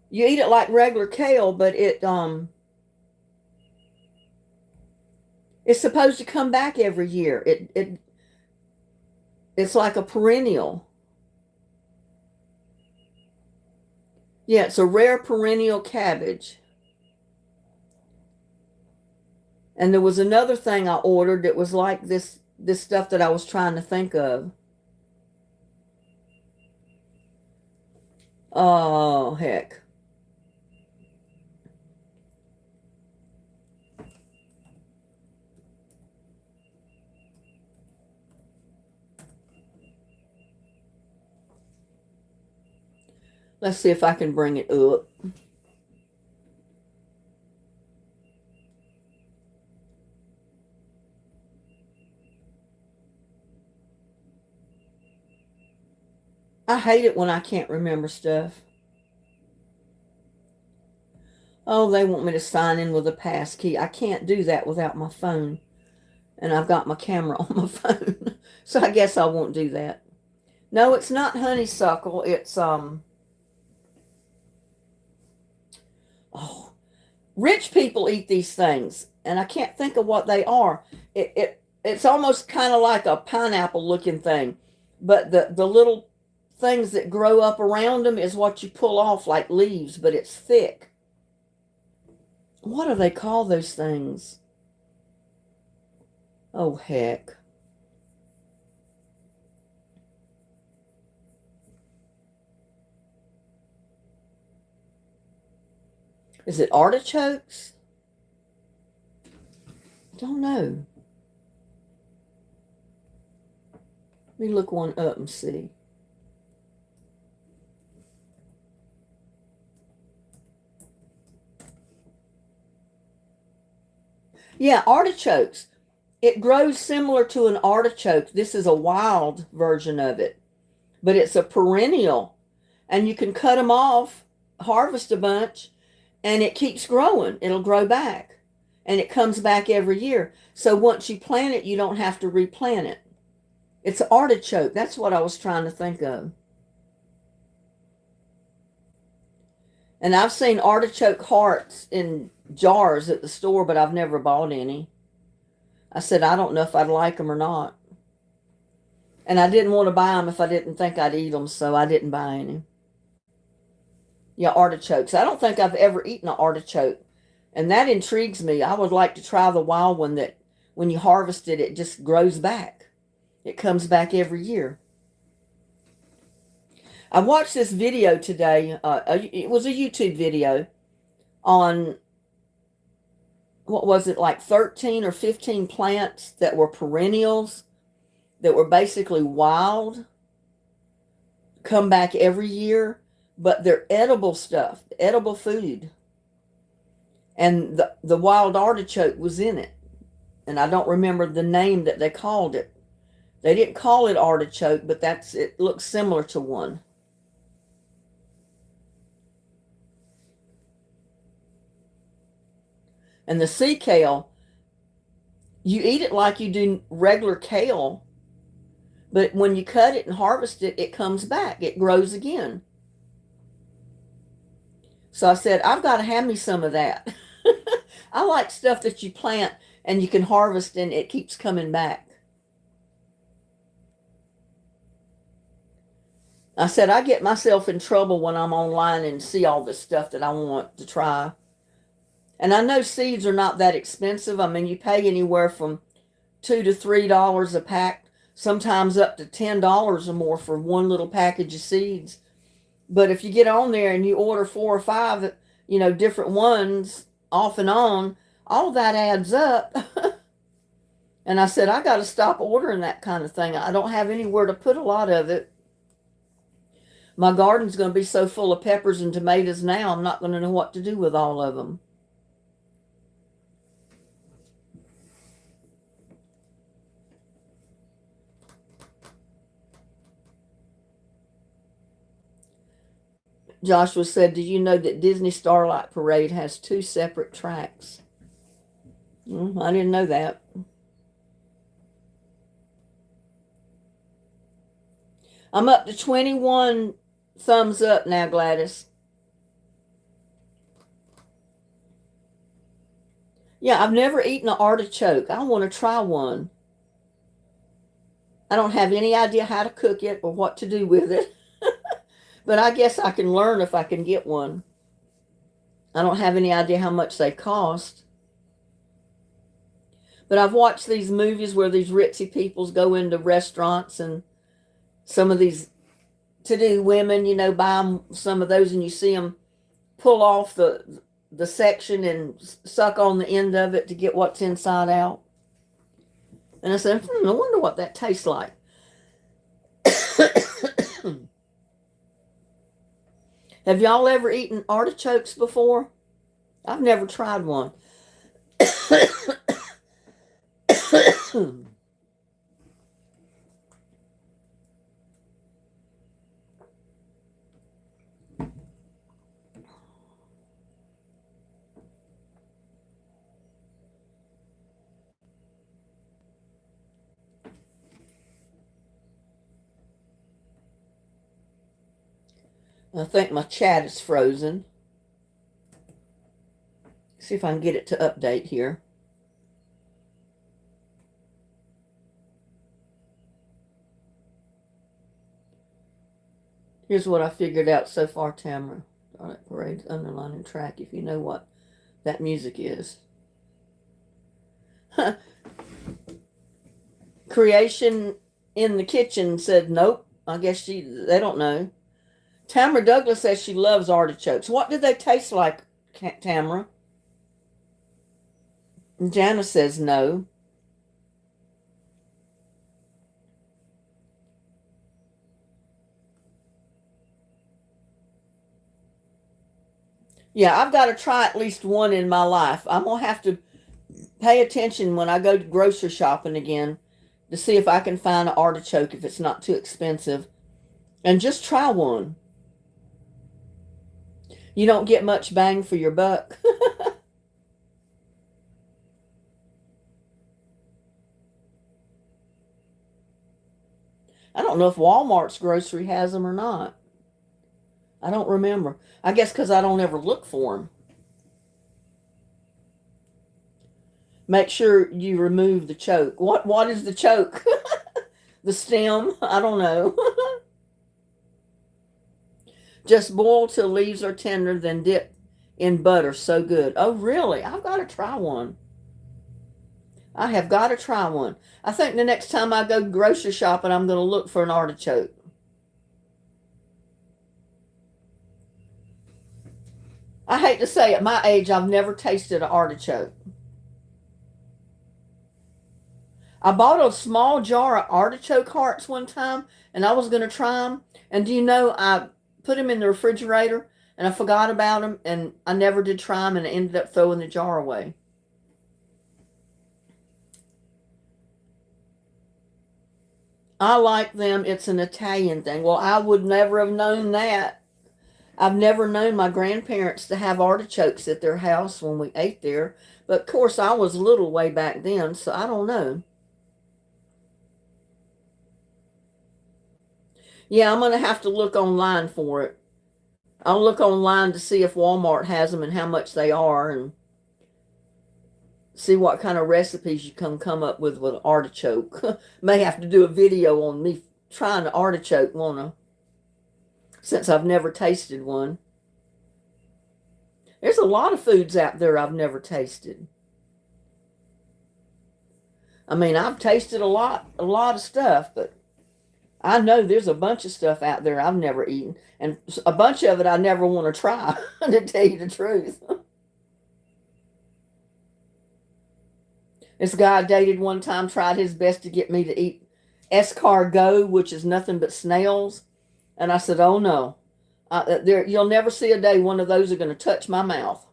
you eat it like regular kale, but it's supposed to come back every year. It's like a perennial. Yeah, it's a rare perennial cabbage. And there was another thing I ordered that was like this stuff that I was trying to think of. Oh, heck. Let's see if I can bring it up. I hate it when I can't remember stuff. Oh, they want me to sign in with a pass key. I can't do that without my phone. And I've got my camera on my phone. So I guess I won't do that. No, it's not honeysuckle. It's oh, rich people eat these things, and I can't think of what they are. It's almost kind of like a pineapple looking thing, but the little things that grow up around them is what you pull off like leaves, but it's thick. What do they call those things? Oh, heck. Is it artichokes? I don't know. Let me look one up and see. Yeah, artichokes. It grows similar to an artichoke. This is a wild version of it, but it's a perennial, and you can cut them off, harvest a bunch, and it keeps growing. It'll grow back, and it comes back every year. So once you plant it, you don't have to replant it. It's an artichoke. That's what I was trying to think of. And I've seen artichoke hearts in jars at the store, but I've never bought any. I said, I don't know if I'd like them or not. And I didn't want to buy them if I didn't think I'd eat them, so I didn't buy any. Yeah, artichokes. I don't think I've ever eaten an artichoke. And that intrigues me. I would like to try the wild one that when you harvest it, it just grows back. It comes back every year. I watched this video today. It was a YouTube video on, what was it, like 13 or 15 plants that were perennials, that were basically wild. come back every year, but they're edible stuff, edible food. And the wild artichoke was in it. And I don't remember the name that they called it. They didn't call it artichoke, but it looks similar to one. And the sea kale, you eat it like you do regular kale, but when you cut it and harvest it, it comes back. It grows again. So I said, I've got to have me some of that. I like stuff that you plant and you can harvest and it keeps coming back. I said, I get myself in trouble when I'm online and see all this stuff that I want to try. And I know seeds are not that expensive. I mean, you pay anywhere from $2 to $3 a pack, sometimes up to $10 or more for one little package of seeds. But if you get on there and you order 4 or 5, different ones off and on, all that adds up. And I said, I got to stop ordering that kind of thing. I don't have anywhere to put a lot of it. My garden's going to be so full of peppers and tomatoes now, I'm not going to know what to do with all of them. Joshua said, did you know that Disney Starlight Parade has 2 separate tracks? I didn't know that. I'm up to 21 thumbs up now, Gladys. Yeah, I've never eaten an artichoke. I want to try one. I don't have any idea how to cook it or what to do with it. But I guess I can learn if I can get one. I don't have any idea how much they cost. But I've watched these movies where these ritzy peoples go into restaurants and some of these to-do women, buy some of those and you see them pull off the section and suck on the end of it to get what's inside out. And I said, I wonder what that tastes like. Have y'all ever eaten artichokes before? I've never tried one. I think my chat is frozen. See if I can get it to update here. Here's what I figured out so far, Tamara. Starlight Parade's underlining track, if you know what that music is. Creation in the Kitchen said nope. I guess they don't know. Tamara Douglas says she loves artichokes. What do they taste like, Tamara? And Jana says no. Yeah, I've got to try at least one in my life. I'm going to have to pay attention when I go to grocery shopping again to see if I can find an artichoke if it's not too expensive. And just try one. You don't get much bang for your buck. I don't know if Walmart's grocery has them or not. I don't remember. I guess because I don't ever look for them. Make sure you remove the choke. What is the choke? The stem? I don't know. Just boil till leaves are tender, then dip in butter. So good. Oh, really? I've got to try one. I have got to try one. I think the next time I go grocery shopping, I'm going to look for an artichoke. I hate to say, at my age, I've never tasted an artichoke. I bought a small jar of artichoke hearts one time, and I was going to try them. And do you know, I put them in the refrigerator, and I forgot about them, and I never did try them, and I ended up throwing the jar away. I like them. It's an Italian thing. Well, I would never have known that. I've never known my grandparents to have artichokes at their house when we ate there. But of course, I was little way back then, so I don't know. Yeah, I'm going to have to look online for it. I'll look online to see if Walmart has them and how much they are and see what kind of recipes you can come up with artichoke. May have to do a video on me trying the artichoke, won't I? Since I've never tasted one. There's a lot of foods out there I've never tasted. I mean, I've tasted a lot of stuff, but I know there's a bunch of stuff out there I've never eaten, and a bunch of it I never want to try, to tell you the truth. This guy I dated one time tried his best to get me to eat escargot, which is nothing but snails, and I said, "Oh no, you'll never see a day one of those are going to touch my mouth."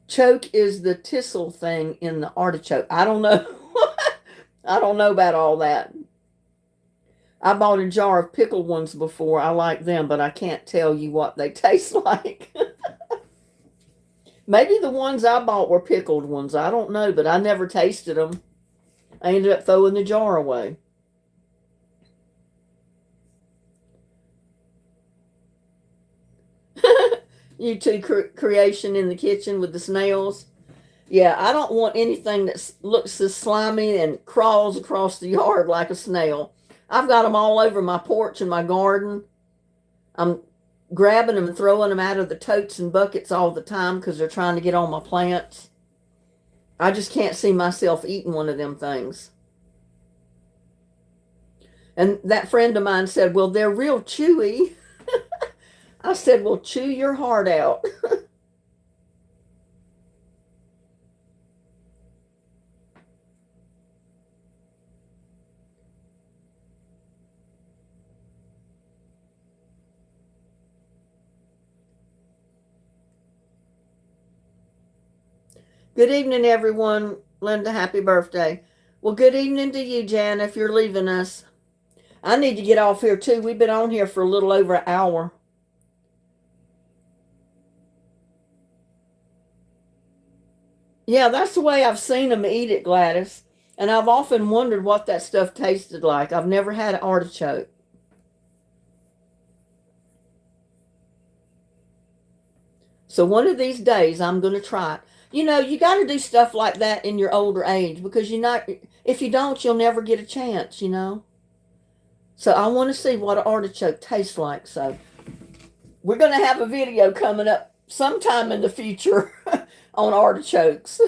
Choke is the thistle thing in the artichoke. I don't know. I don't know about all that. I bought a jar of pickled ones before. I like them, but I can't tell you what they taste like. Maybe the ones I bought were pickled ones. I don't know, but I never tasted them. I ended up throwing the jar away. You two creation in the kitchen with the snails. Yeah, I don't want anything that looks as slimy and crawls across the yard like a snail. I've got them all over my porch and my garden. I'm grabbing them and throwing them out of the totes and buckets all the time because they're trying to get on my plants. I just can't see myself eating one of them things. And that friend of mine said, "Well, they're real chewy." I said, "Well, chew your heart out." Good evening, everyone. Linda, happy birthday. Well, good evening to you, Jan, if you're leaving us. I need to get off here, too. We've been on here for a little over an hour. Yeah, that's the way I've seen them eat it, Gladys. And I've often wondered what that stuff tasted like. I've never had an artichoke. So one of these days, I'm going to try it. You know, you got to do stuff like that in your older age because if you don't, you'll never get a chance, you know. So I want to see what an artichoke tastes like. So we're going to have a video coming up sometime in the future on artichokes.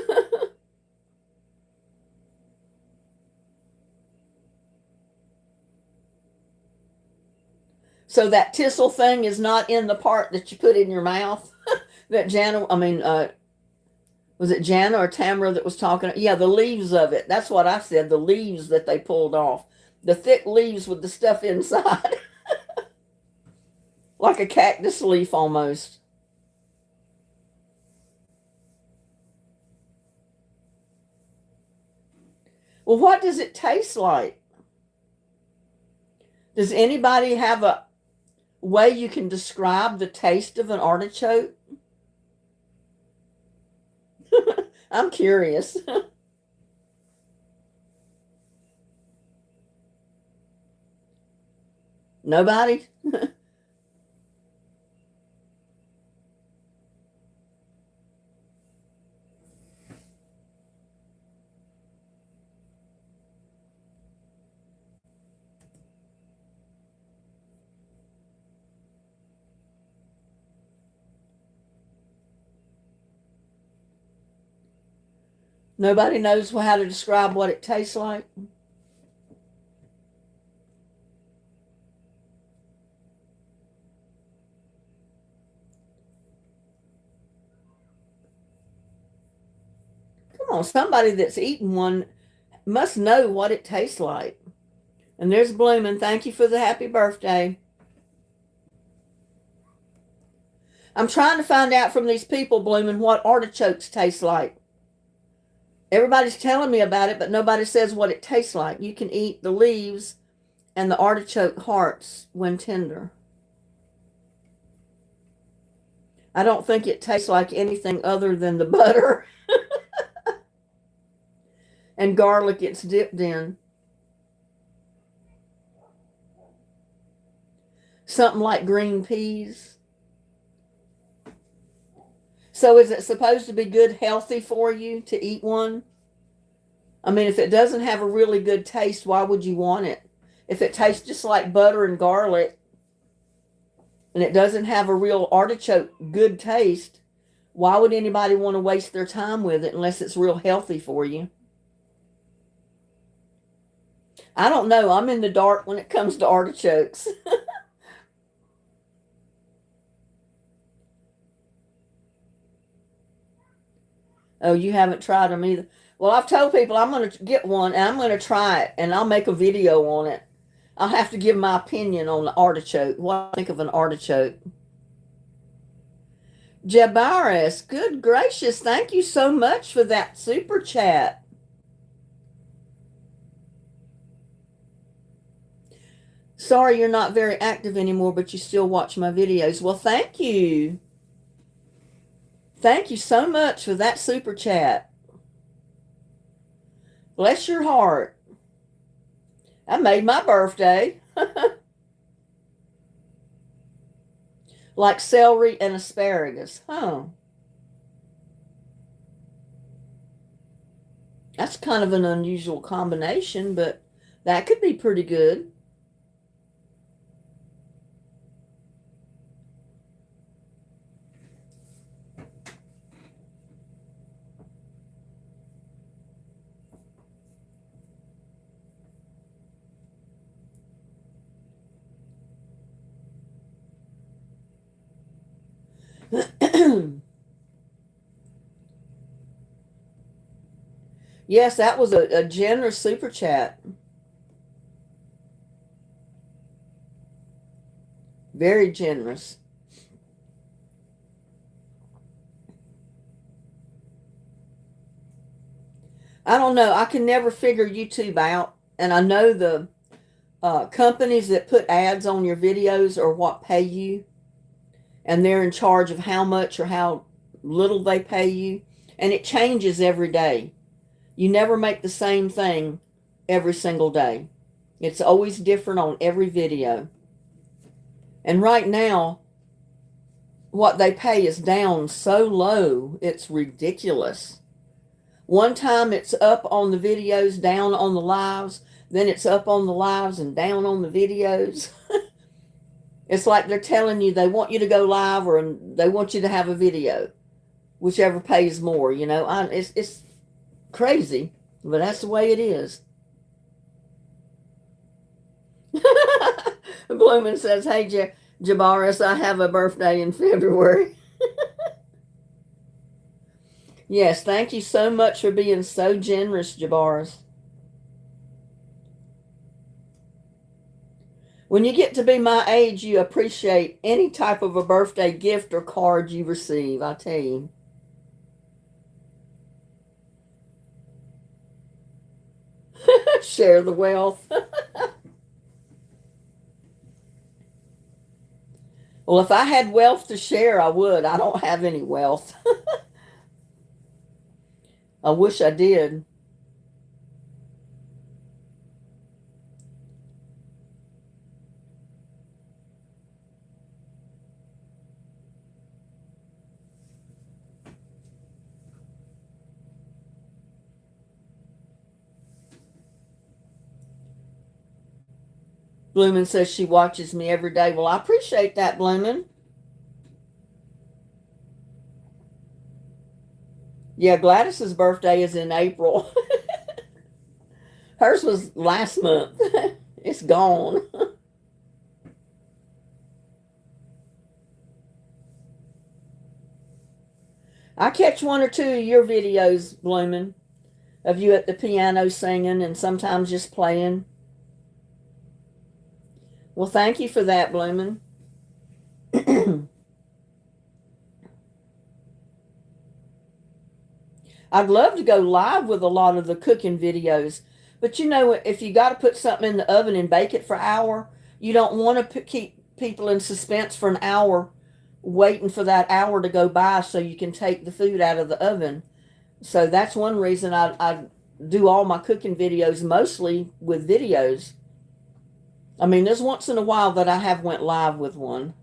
So that thistle thing is not in the part that you put in your mouth. That Jana, I mean, was it Jana or Tamara that was talking? Yeah, the leaves of it. That's what I said. The leaves that they pulled off, the thick leaves with the stuff inside, like a cactus leaf almost. Well, what does it taste like? Does anybody have a way you can describe the taste of an artichoke? I'm curious. Nobody? Nobody knows how to describe what it tastes like? on, somebody that's eaten one must know what it tastes like. And there's Blooming. Thank you for the happy birthday. I'm trying to find out from these people, Blooming, what artichokes taste like. Everybody's telling me about it, but nobody says what it tastes like. You can eat the leaves and the artichoke hearts when tender. I don't think it tastes like anything other than the butter and garlic it's dipped in. Something like green peas. So is it supposed to be good, healthy for you to eat one? I mean, if it doesn't have a really good taste, why would you want it? If it tastes just like butter and garlic and it doesn't have a real artichoke good taste, why would anybody want to waste their time with it unless it's real healthy for you? I don't know. I'm in the dark when it comes to artichokes. Oh, you haven't tried them either. Well, I've told people I'm going to get one and I'm going to try it and I'll make a video on it. I'll have to give my opinion on the artichoke. What I think of an artichoke. Jabaris, good gracious. Thank you so much for that super chat. Sorry you're not very active anymore, but you still watch my videos. Well, thank you. Thank you so much for that super chat. Bless your heart. I made my birthday. Like celery and asparagus. Huh. That's kind of an unusual combination, but that could be pretty good. Yes, that was a generous super chat. Very generous. I don't know. I can never figure YouTube out. And I know the companies that put ads on your videos or what pay you. And they're in charge of how much or how little they pay you. And it changes every day. You never make the same thing every single day. It's always different on every video. And right now, what they pay is down so low, it's ridiculous. One time it's up on the videos, down on the lives, then it's up on the lives and down on the videos. It's like they're telling you they want you to go live or they want you to have a video, whichever pays more, you know. It's crazy, but that's the way it is. Bloomin says, hey, Jabaris, I have a birthday in February. Yes, thank you so much for being so generous, Jabaris. When you get to be my age, you appreciate any type of a birthday gift or card you receive, I tell you. Share the wealth. Well, if I had wealth to share, I would. I don't have any wealth. I wish I did. Bloomin says she watches me every day. Well, I appreciate that, Bloomin. Yeah, Gladys's birthday is in April. Hers was last month. It's gone. I catch one or two of your videos, Bloomin. of you at the piano singing and sometimes just playing. Well, thank you for that, Bloomin'. I'd love to go live with a lot of the cooking videos, but you know, if you got to put something in the oven and bake it for an hour, you don't want to keep people in suspense for an hour waiting for that hour to go by so you can take the food out of the oven. So that's one reason I do all my cooking videos mostly with videos. I mean, there's once in a while that I have went live with one.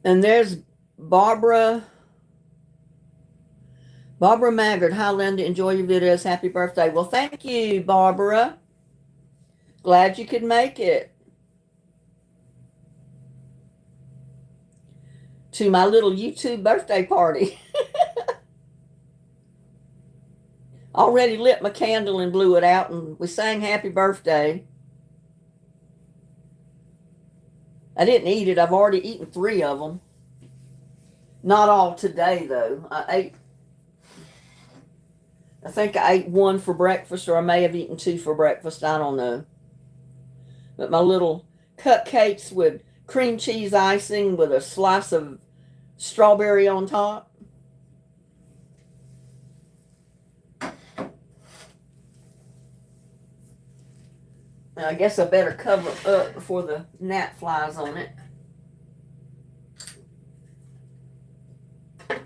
And there's Barbara Maggard. Hi, Linda. Enjoy your videos. Happy birthday. Well, thank you, Barbara. Glad you could make it to my little YouTube birthday party. Already lit my candle and blew it out, and we sang happy birthday. I didn't eat it. I've already eaten 3 of them. Not all today, though. I think I ate 1 for breakfast, or I may have eaten 2 for breakfast. I don't know. But my little cupcakes with cream cheese icing with a slice of strawberry on top. Now, I guess I better cover it up before the gnat flies on it. I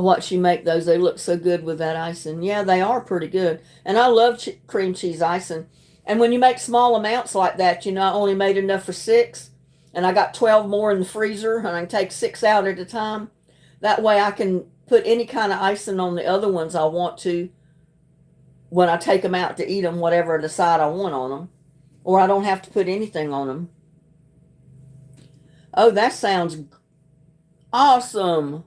watch you make those. They look so good with that icing. Yeah, they are pretty good. And I love cream cheese icing. And when you make small amounts like that, you know, I only made enough for 6. And I got 12 more in the freezer. And I can take 6 out at a time. That way I can put any kind of icing on the other ones I want to when I take them out to eat them, whatever I decide I want on them. Or I don't have to put anything on them. Oh, that sounds awesome.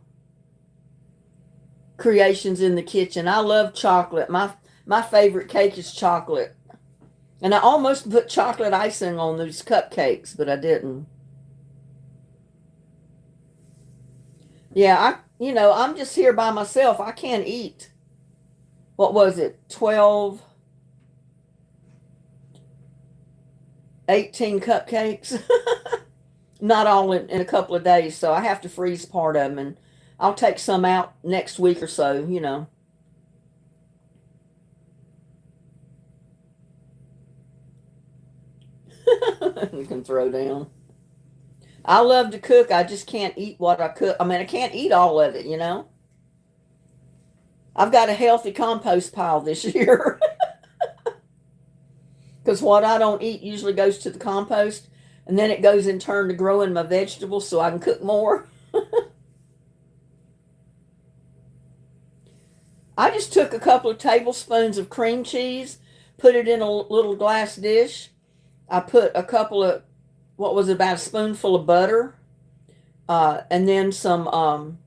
Creations in the kitchen. I love chocolate. My favorite cake is chocolate. And I almost put chocolate icing on those cupcakes, but I didn't. Yeah, I'm just here by myself. I can't eat. What was it? 12, 18 cupcakes. Not all in a couple of days, so I have to freeze part of them, and I'll take some out next week or so, you know. You can throw down. I love to cook. I just can't eat what I cook. I mean, I can't eat all of it, you know. I've got a healthy compost pile this year. Because what I don't eat usually goes to the compost. And then it goes in turn to growing my vegetables so I can cook more. I just took a couple of tablespoons of cream cheese, put it in a little glass dish. I put a couple of, what was it, about a spoonful of butter, and then some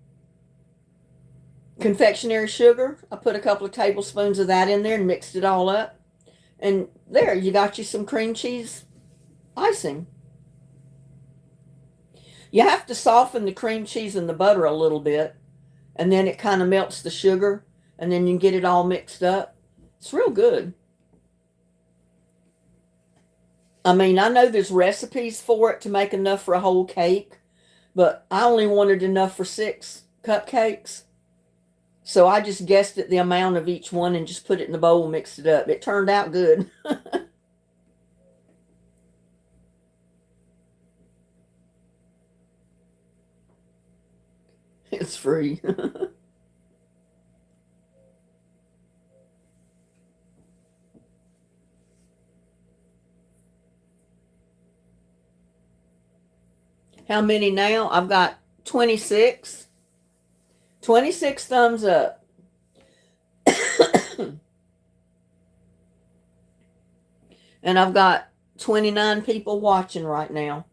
confectionery sugar. I put a couple of tablespoons of that in there and mixed it all up. And there, you got you some cream cheese icing. You have to soften the cream cheese and the butter a little bit, and then it kind of melts the sugar, and then you can get it all mixed up. It's real good. I mean, I know there's recipes for it to make enough for a whole cake, but I only wanted enough for 6 cupcakes. So I just guessed at the amount of each one and just put it in the bowl and mixed it up. It turned out good. It's free. How many now? I've got 26. 26 thumbs up. And I've got 29 people watching right now.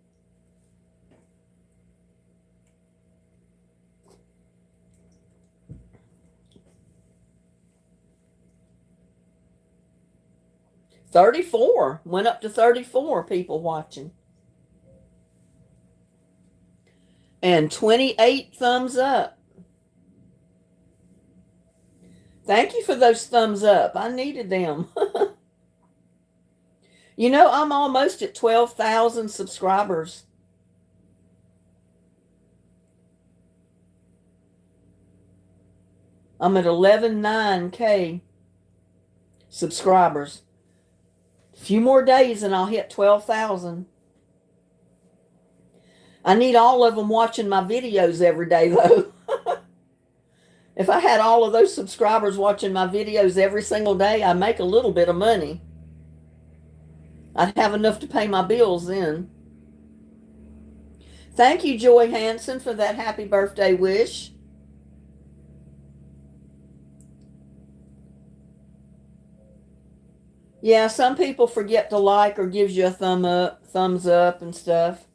34. Went up to 34 people watching. And 28 thumbs up. Thank you for those thumbs up. I needed them. You know, I'm almost at 12,000 subscribers. I'm at 11.9K subscribers. A few more days and I'll hit 12,000. I need all of them watching my videos every day, though. If I had all of those subscribers watching my videos every single day, I'd make a little bit of money. I'd have enough to pay my bills then. Thank you, Joy Hanson, for that happy birthday wish. Yeah, some people forget to like or gives you a thumbs up and stuff.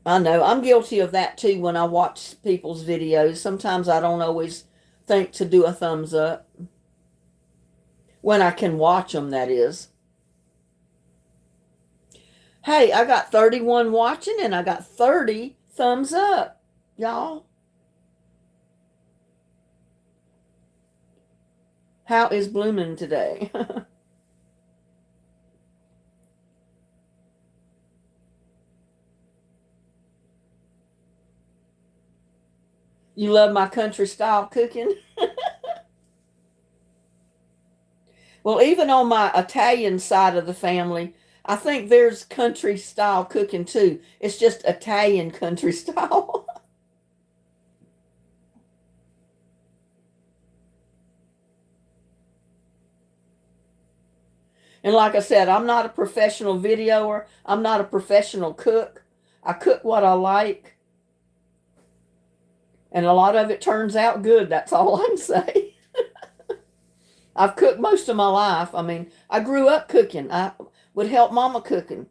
I know. I'm guilty of that too when I watch people's videos. Sometimes I don't always think to do a thumbs up. When I can watch them, that is. Hey, I got 31 watching and I got 30 thumbs up, y'all. How is blooming today? You love my country style cooking? Well, even on my Italian side of the family, I think there's country style cooking too. It's just Italian country style. And like I said, I'm not a professional videoer. I'm not a professional cook. I cook what I like. And a lot of it turns out good. That's all I can say. I've cooked most of my life. I mean, I grew up cooking. I would help Mama cooking.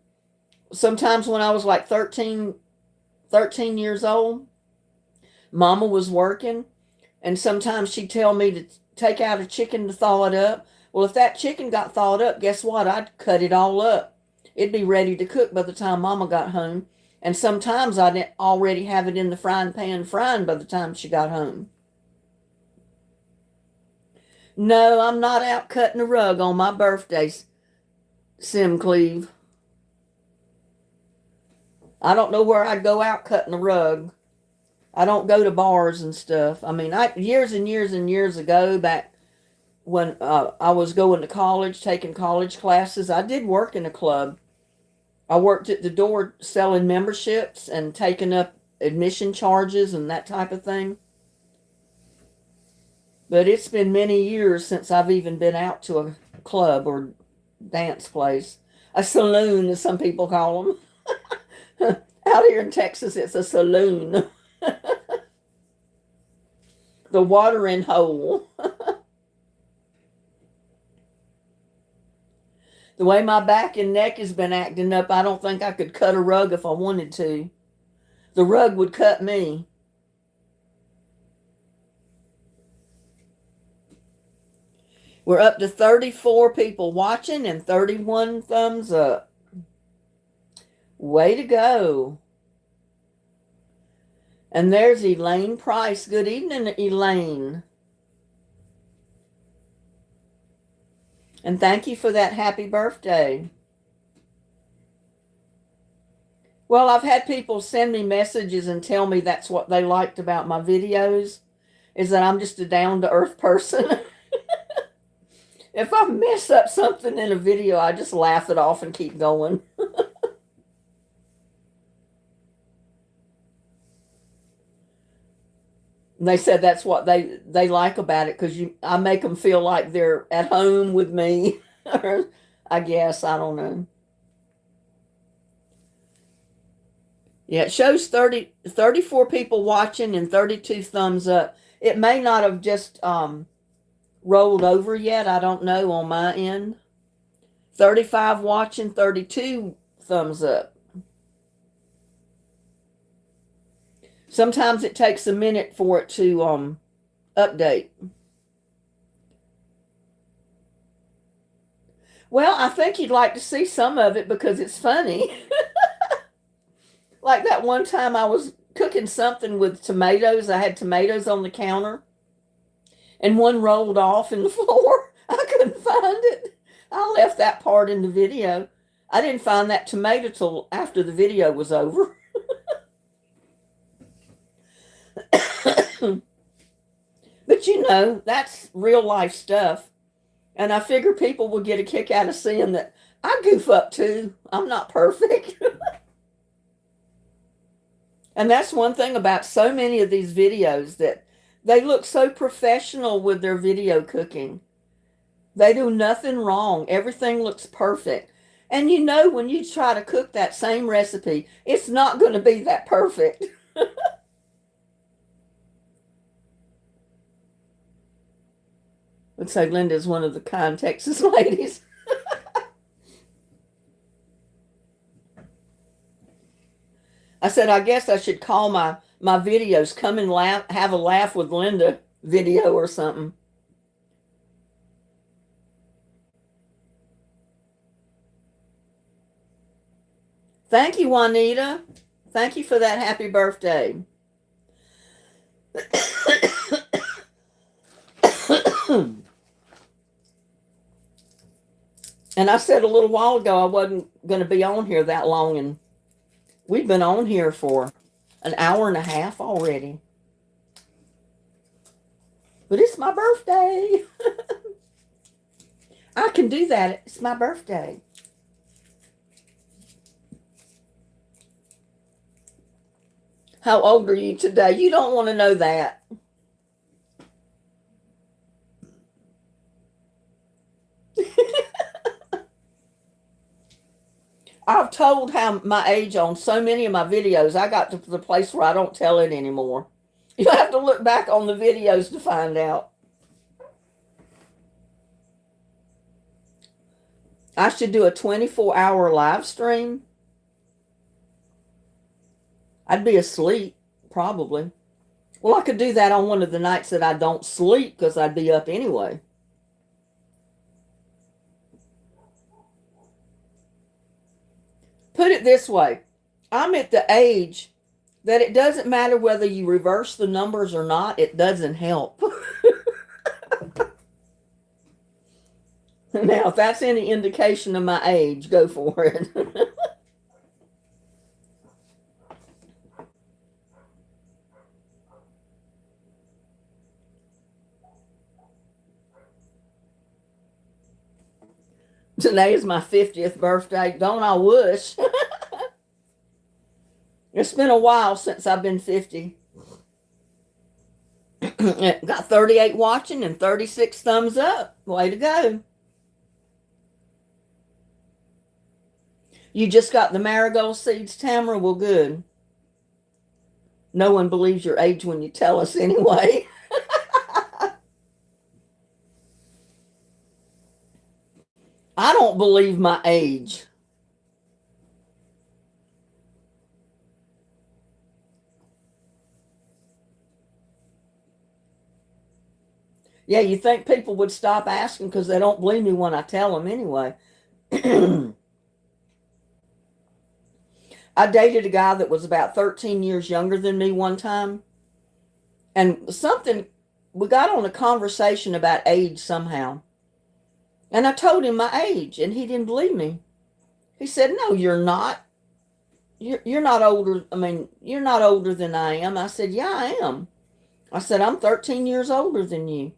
Sometimes when I was like 13 years old, Mama was working. And sometimes she'd tell me to take out a chicken to thaw it up. Well, if that chicken got thawed up, guess what? I'd cut it all up. It'd be ready to cook by the time Mama got home. And sometimes I'd already have it in the frying pan frying by the time she got home. No, I'm not out cutting a rug on my birthdays, Simcleve. I don't know where I'd go out cutting a rug. I don't go to bars and stuff. I mean, years and years and years ago, back when I was going to college, taking college classes, I did work in a club. I worked at the door selling memberships and taking up admission charges and that type of thing. But it's been many years since I've even been out to a club or dance place. A saloon, as some people call them. Out here in Texas, it's a saloon. The watering hole. The way my back and neck has been acting up, I don't think I could cut a rug if I wanted to. The rug would cut me. We're up to 34 people watching and 31 thumbs up. Way to go. And there's Elaine Price. Good evening, Elaine. And thank you for that happy birthday. Well, I've had people send me messages and tell me that's what they liked about my videos, is that I'm just a down-to-earth person. If I mess up something in a video, I just laugh it off and keep going. And they said that's what they like about it, because I make them feel like they're at home with me. I guess, I don't know. Yeah, it shows 34 people watching and 32 thumbs up. It may not have just rolled over yet. I don't know on my end. 35 watching, 32 thumbs up. Sometimes it takes a minute for it to update. Well, I think you'd like to see some of it because it's funny. Like that one time I was cooking something with tomatoes. I had tomatoes on the counter and one rolled off in the floor. I couldn't find it. I left that part in the video. I didn't find that tomato till after the video was over. But you know, that's real life stuff. And I figure people will get a kick out of seeing that I goof up too. I'm not perfect. And that's one thing about so many of these videos, that they look so professional with their video cooking. They do nothing wrong. Everything looks perfect. And you know, when you try to cook that same recipe, it's not going to be that perfect. Looks like Linda is one of the kind Texas ladies. I said, I guess I should call my videos "Come and laugh, have a laugh with Linda" video or something. Thank you, Juanita. Thank you for that happy birthday. And I said a little while ago I wasn't going to be on here that long, and we've been on here for an hour and a half already. But it's my birthday. I can do that. It's my birthday. How old are you today? You don't want to know that. I've told how my age on so many of my videos. I got to the place where I don't tell it anymore. You have to look back on the videos to find out. I should do a 24-hour live stream. I'd be asleep, probably. Well, I could do that on one of the nights that I don't sleep because I'd be up anyway. Put it this way. I'm at the age that it doesn't matter whether you reverse the numbers or not. It doesn't help. Now, if that's any indication of my age, go for it. Today is my 50th birthday. Don't I wish? It's been a while since I've been 50. Got 38 watching and 36 thumbs up. Way to go. You just got the marigold seeds, Tamara? Well, good. No one believes your age when you tell us anyway. I don't believe my age. Yeah, you think people would stop asking because they don't believe me when I tell them anyway. I dated a guy that was about 13 years younger than me one time. And we got on a conversation about age somehow. And I told him my age, and he didn't believe me. He said, "No, you're not. You're not older. I mean, you're not older than I am." I said, "Yeah, I am." I said, "I'm 13 years older than you."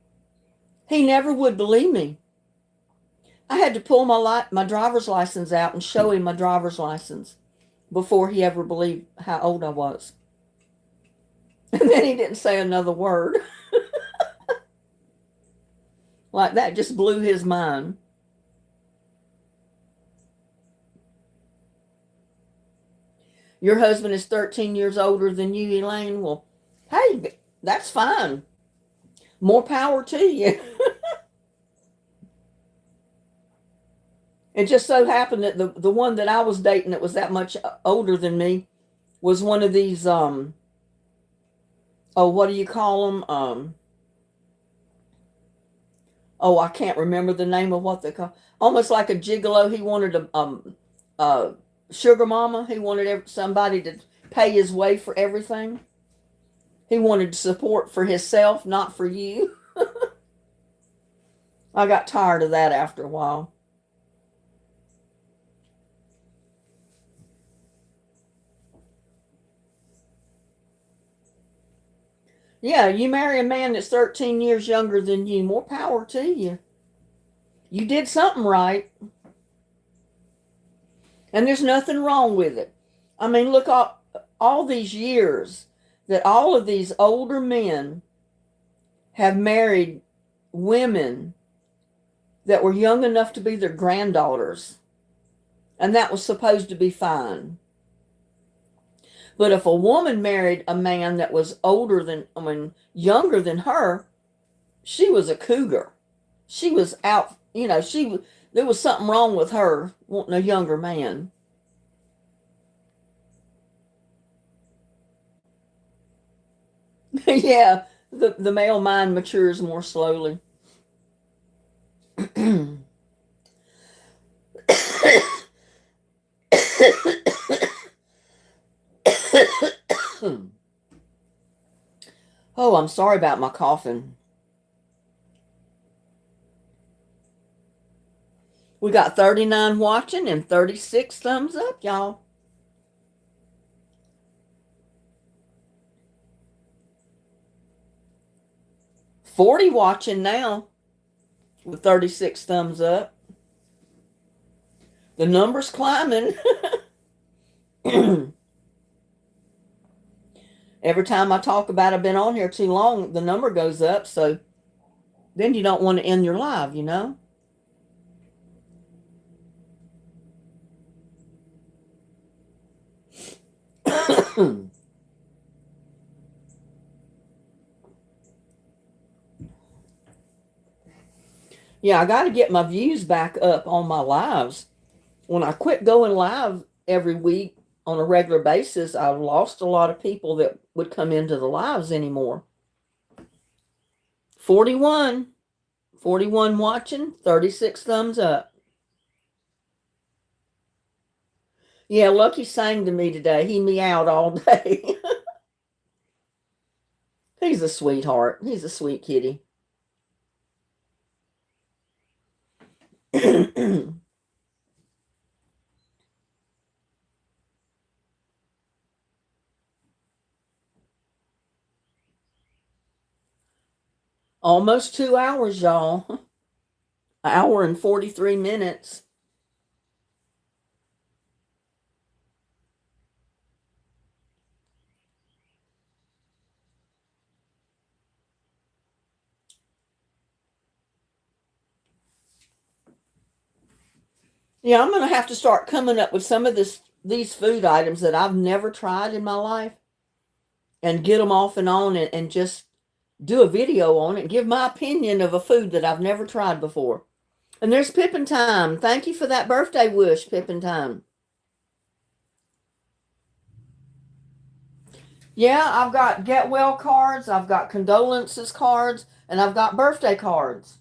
He never would believe me. I had to pull my driver's license out and show him my driver's license before he ever believed how old I was. And then he didn't say another word. Like that just blew his mind. Your husband is 13 years older than you, Elaine. Well, hey, that's fine. More power to you. It just so happened that the one that I was dating that was that much older than me was one of these, what do you call them? oh, I can't remember the name of what they call, almost like a gigolo. He wanted a sugar mama. He wanted somebody to pay his way for everything. He wanted support for himself, not for you. I got tired of that after a while. Yeah, you marry a man that's 13 years younger than you, more power to you. You did something right. And there's nothing wrong with it. I mean, look, all these years that all of these older men have married women that were young enough to be their granddaughters. And that was supposed to be fine. But if a woman married a man that was younger than her, she was a cougar. She was out, there was something wrong with her wanting a younger man. Yeah, the male mind matures more slowly. Oh, I'm sorry about my coughing. We got 39 watching and 36 thumbs up, y'all. 40 watching now with 36 thumbs up. The number's climbing. Every time I talk about I've been on here too long, the number goes up. So then you don't want to end your live, Yeah, I got to get my views back up on my lives. When I quit going live every week on a regular basis, I've lost a lot of people that would come into the lives anymore. 41 watching, 36 thumbs up. Yeah, Lucky sang to me today. He meowed all day. He's a sweetheart. He's a sweet kitty. Almost 2 hours, y'all. An hour and 43 minutes. Yeah, I'm going to have to start coming up with some of these food items that I've never tried in my life and get them off and on and just do a video on it and give my opinion of a food that I've never tried before. And there's Pippin Time. Thank you for that birthday wish, Pippin Time. Yeah, I've got get well cards, I've got condolences cards, and I've got birthday cards.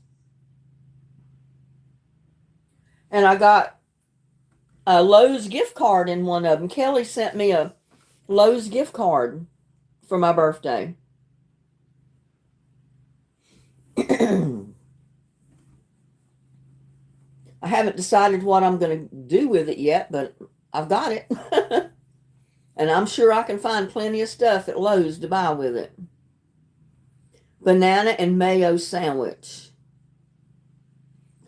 And I got a Lowe's gift card in one of them. Kelly sent me a Lowe's gift card for my birthday. I haven't decided what I'm going to do with it yet, but I've got it. And I'm sure I can find plenty of stuff at Lowe's to buy with it. Banana and mayo sandwich.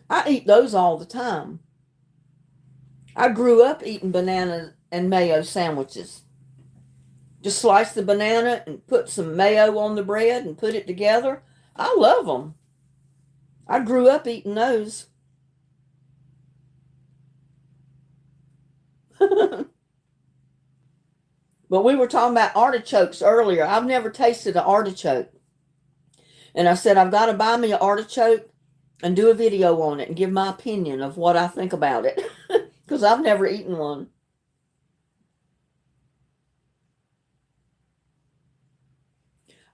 I eat those all the time. I grew up eating banana and mayo sandwiches. Just slice the banana and put some mayo on the bread and put it together. I love them. I grew up eating those. But we were talking about artichokes earlier. I've never tasted an artichoke. And I said, I've got to buy me an artichoke and do a video on it and give my opinion of what I think about it. Because I've never eaten one.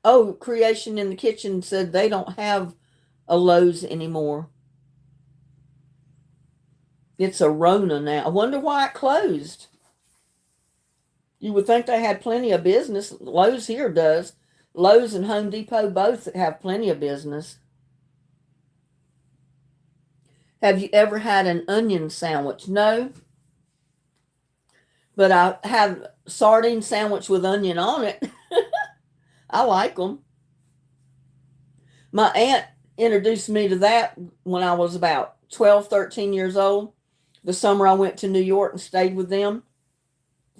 Oh, Creation in the Kitchen said they don't have a Lowe's anymore. It's a Rona now. I wonder why it closed. You would think they had plenty of business. Lowe's here does. Lowe's and Home Depot both have plenty of business. Have you ever had an onion sandwich? No. But I have sardine sandwich with onion on it. I like them. My aunt introduced me to that when I was about 12, 13 years old. The summer I went to New York and stayed with them.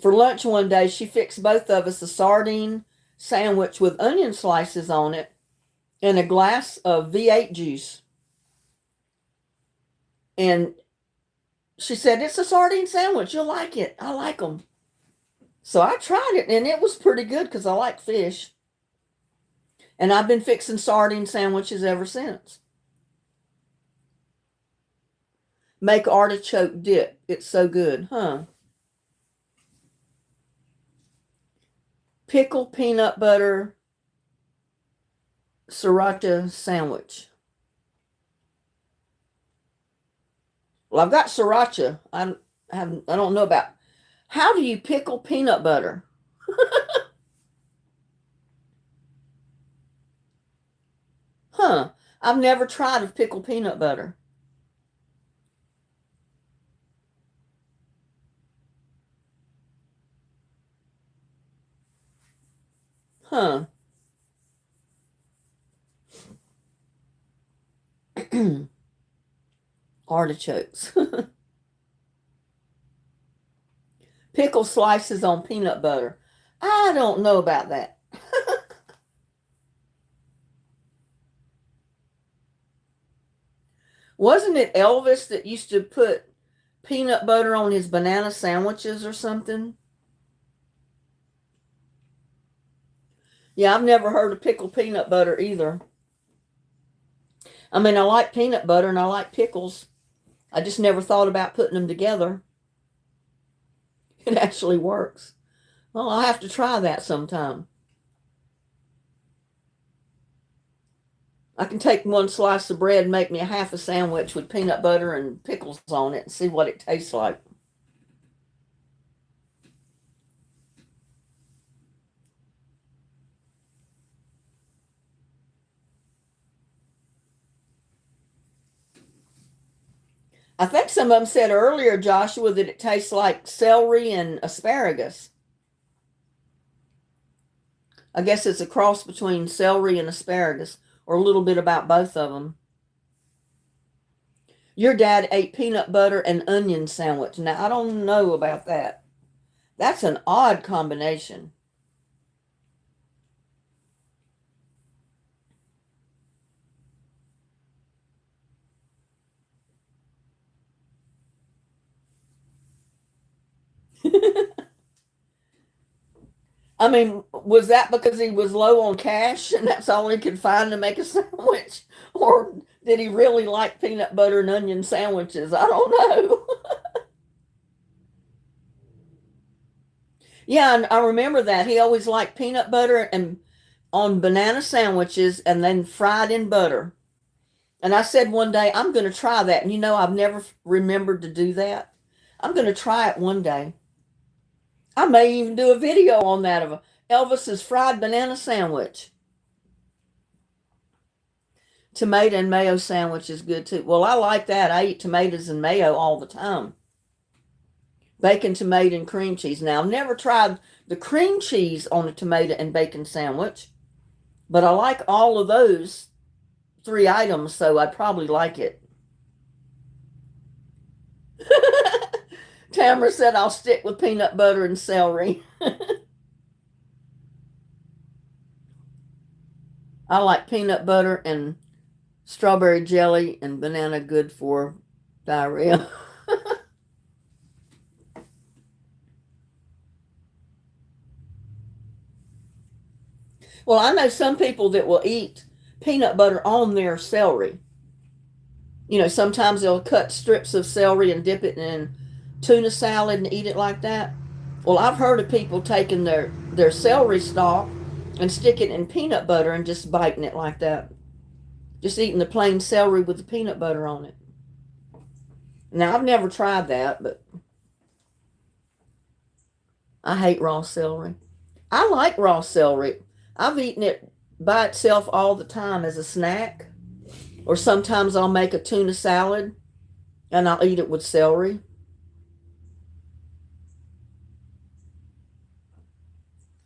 For lunch one day, she fixed both of us a sardine sandwich with onion slices on it and a glass of V8 juice. And she said, it's a sardine sandwich. You'll like it. I like them. So I tried it, and it was pretty good because I like fish. And I've been fixing sardine sandwiches ever since. Make artichoke dip. It's so good, huh? Pickle peanut butter sriracha sandwich. Well, I've got sriracha. I don't know about. How do you pickle peanut butter? Huh. I've never tried to pickle peanut butter. Huh. Artichokes. Pickle slices on peanut butter. I don't know about that. Wasn't it Elvis that used to put peanut butter on his banana sandwiches or something? Yeah, I've never heard of pickled peanut butter either. I mean, I like peanut butter and I like pickles. I just never thought about putting them together. It actually works. Well, I'll have to try that sometime. I can take one slice of bread and make me a half a sandwich with peanut butter and pickles on it and see what it tastes like. I think some of them said earlier, Joshua, that it tastes like celery and asparagus. I guess it's a cross between celery and asparagus, or a little bit about both of them. Your dad ate peanut butter and onion sandwich. Now, I don't know about that. That's an odd combination. I mean, was that because he was low on cash and that's all he could find to make a sandwich? Or did he really like peanut butter and onion sandwiches? I don't know. Yeah, and I remember that. He always liked peanut butter and on banana sandwiches and then fried in butter. And I said one day, I'm going to try that. And I've never remembered to do that. I'm going to try it one day. I may even do a video on that of Elvis's fried banana sandwich. Tomato and mayo sandwich is good too. Well, I like that. I eat tomatoes and mayo all the time. Bacon, tomato, and cream cheese. Now, I've never tried the cream cheese on a tomato and bacon sandwich, but I like all of those 3 items, so I'd probably like it. Tamara said I'll stick with peanut butter and celery. I like peanut butter and strawberry jelly and banana, good for diarrhea. Well, I know some people that will eat peanut butter on their celery. Sometimes they'll cut strips of celery and dip it in tuna salad and eat it like that. Well, I've heard of people taking their celery stalk and stick it in peanut butter and just biting it like that. Just eating the plain celery with the peanut butter on it. Now, I've never tried that, but I hate raw celery. I like raw celery. I've eaten it by itself all the time as a snack. Or sometimes I'll make a tuna salad and I'll eat it with celery.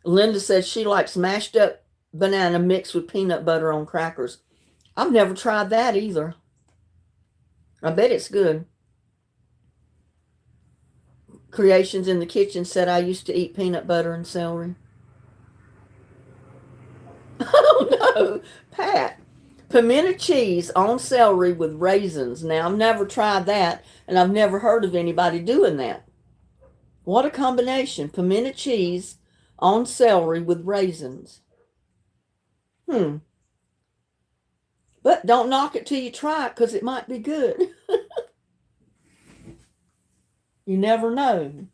Linda says she likes mashed up banana mixed with peanut butter on crackers. I've never tried that either. I bet it's good. Creations in the Kitchen said I used to eat peanut butter and celery. Oh no, Pat. Pimento cheese on celery with raisins. Now, I've never tried that, and I've never heard of anybody doing that. What a combination. Pimento cheese on celery with raisins. But don't knock it till you try it, because it might be good. You never know.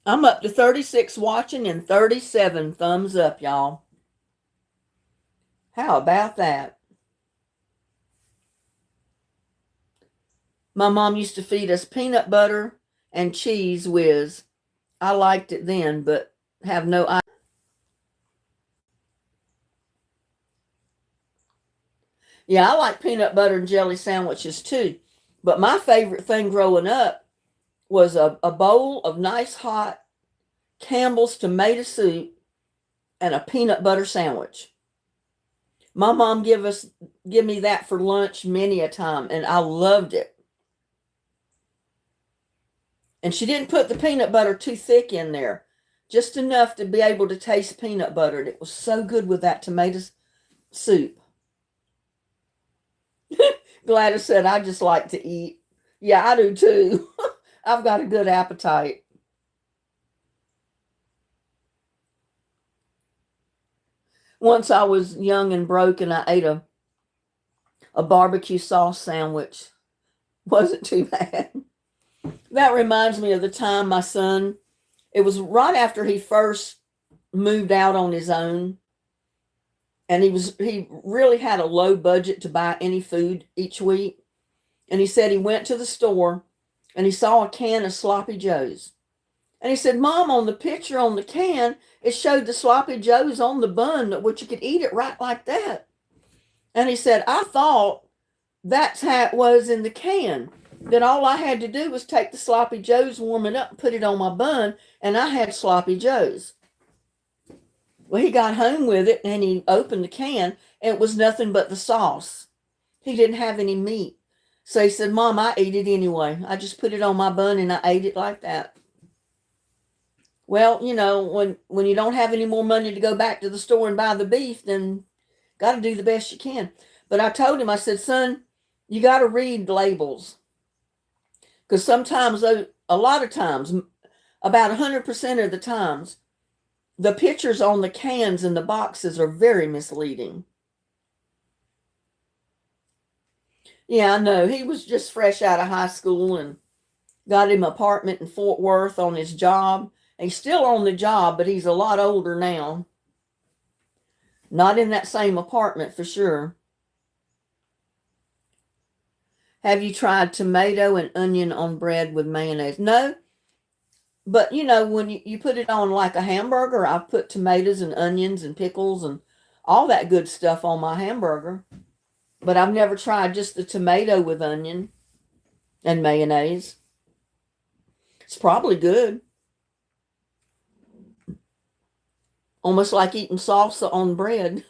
I'm up to 36 watching and 37 thumbs up, y'all. How about that? My mom used to feed us peanut butter and cheese whiz. I liked it then, but have no idea. Yeah, I like peanut butter and jelly sandwiches too. But my favorite thing growing up was a bowl of nice hot Campbell's tomato soup and a peanut butter sandwich. My mom give me that for lunch many a time, and I loved it. And she didn't put the peanut butter too thick in there, just enough to be able to taste peanut butter. And it was so good with that tomato soup. Gladys said, I just like to eat. Yeah, I do too. I've got a good appetite. Once I was young and broke and I ate a barbecue sauce sandwich. Wasn't too bad. That reminds me of the time my son, it was right after he first moved out on his own. And he really had a low budget to buy any food each week. And he said he went to the store and he saw a can of Sloppy Joes. And he said, Mom, on the picture on the can, it showed the Sloppy Joes on the bun, which you could eat it right like that. And he said, I thought that's how it was in the can. That all I had to do was take the Sloppy Joes, warm it up, and put it on my bun, and I had Sloppy Joes. Well, he got home with it, and he opened the can, and it was nothing but the sauce. He didn't have any meat. So he said, Mom, I ate it anyway. I just put it on my bun, and I ate it like that. Well, you know, when you don't have any more money to go back to the store and buy the beef, then got to do the best you can. But I told him, I said, son, you got to read labels. Because sometimes, a lot of times, about 100% of the times, the pictures on the cans and the boxes are very misleading. Yeah, I know. He was just fresh out of high school and got him an apartment in Fort Worth on his job. He's still on the job, but he's a lot older now. Not in that same apartment for sure. Have you tried tomato and onion on bread with mayonnaise? No. But, you know, when you put it on like a hamburger, I've put tomatoes and onions and pickles and all that good stuff on my hamburger. But I've never tried just the tomato with onion and mayonnaise. It's probably good. Almost like eating salsa on bread.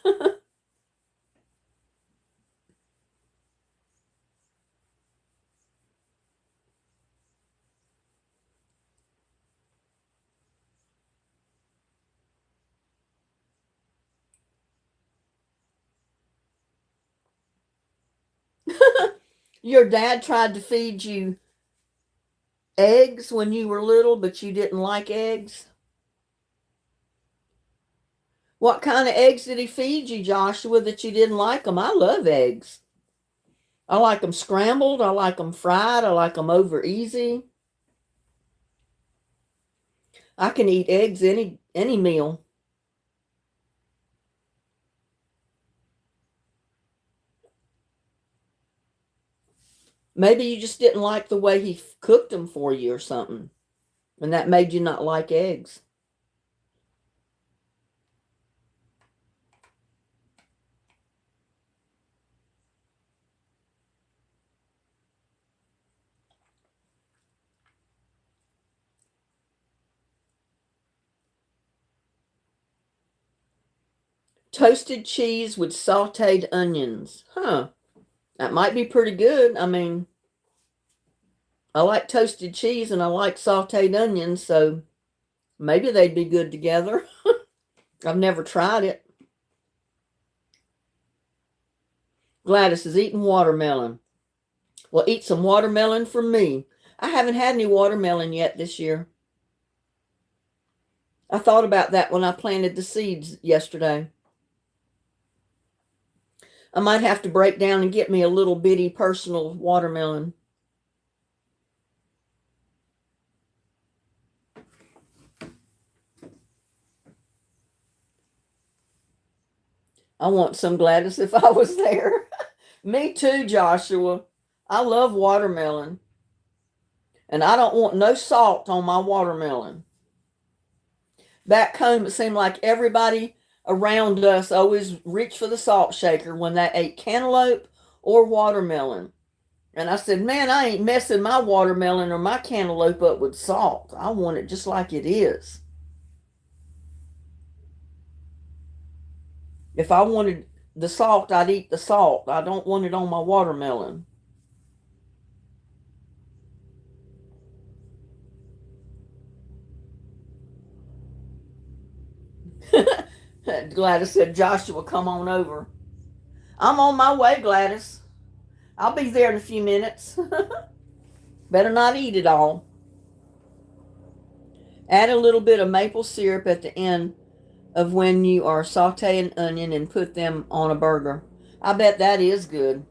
Your dad tried to feed you eggs when you were little, but you didn't like eggs? What kind of eggs did he feed you, Joshua, that you didn't like them? I love eggs. I like them scrambled. I like them fried. I like them over easy. I can eat eggs any meal. Maybe you just didn't like the way he cooked them for you or something, and that made you not like eggs. Toasted cheese with sauteed onions. Huh. That might be pretty good. I mean, I like toasted cheese and I like sauteed onions, so maybe they'd be good together. I've never tried it. Gladys is eating watermelon. Well, eat some watermelon from me. I haven't had any watermelon yet this year. I thought about that when I planted the seeds yesterday. I might have to break down and get me a little bitty personal watermelon. I want some, Gladys, if I was there. Me too, Joshua. I love watermelon. And I don't want no salt on my watermelon. Back home, it seemed like everybody around us always reached for the salt shaker when they ate cantaloupe or watermelon. And I said, man, I ain't messing my watermelon or my cantaloupe up with salt. I want it just like it is. If I wanted the salt, I'd eat the salt. I don't want it on my watermelon. Gladys said, Joshua, come on over. I'm on my way, Gladys. I'll be there in a few minutes. Better not eat it all. Add a little bit of maple syrup at the end of when you are sauteing onion and put them on a burger. I bet that is good.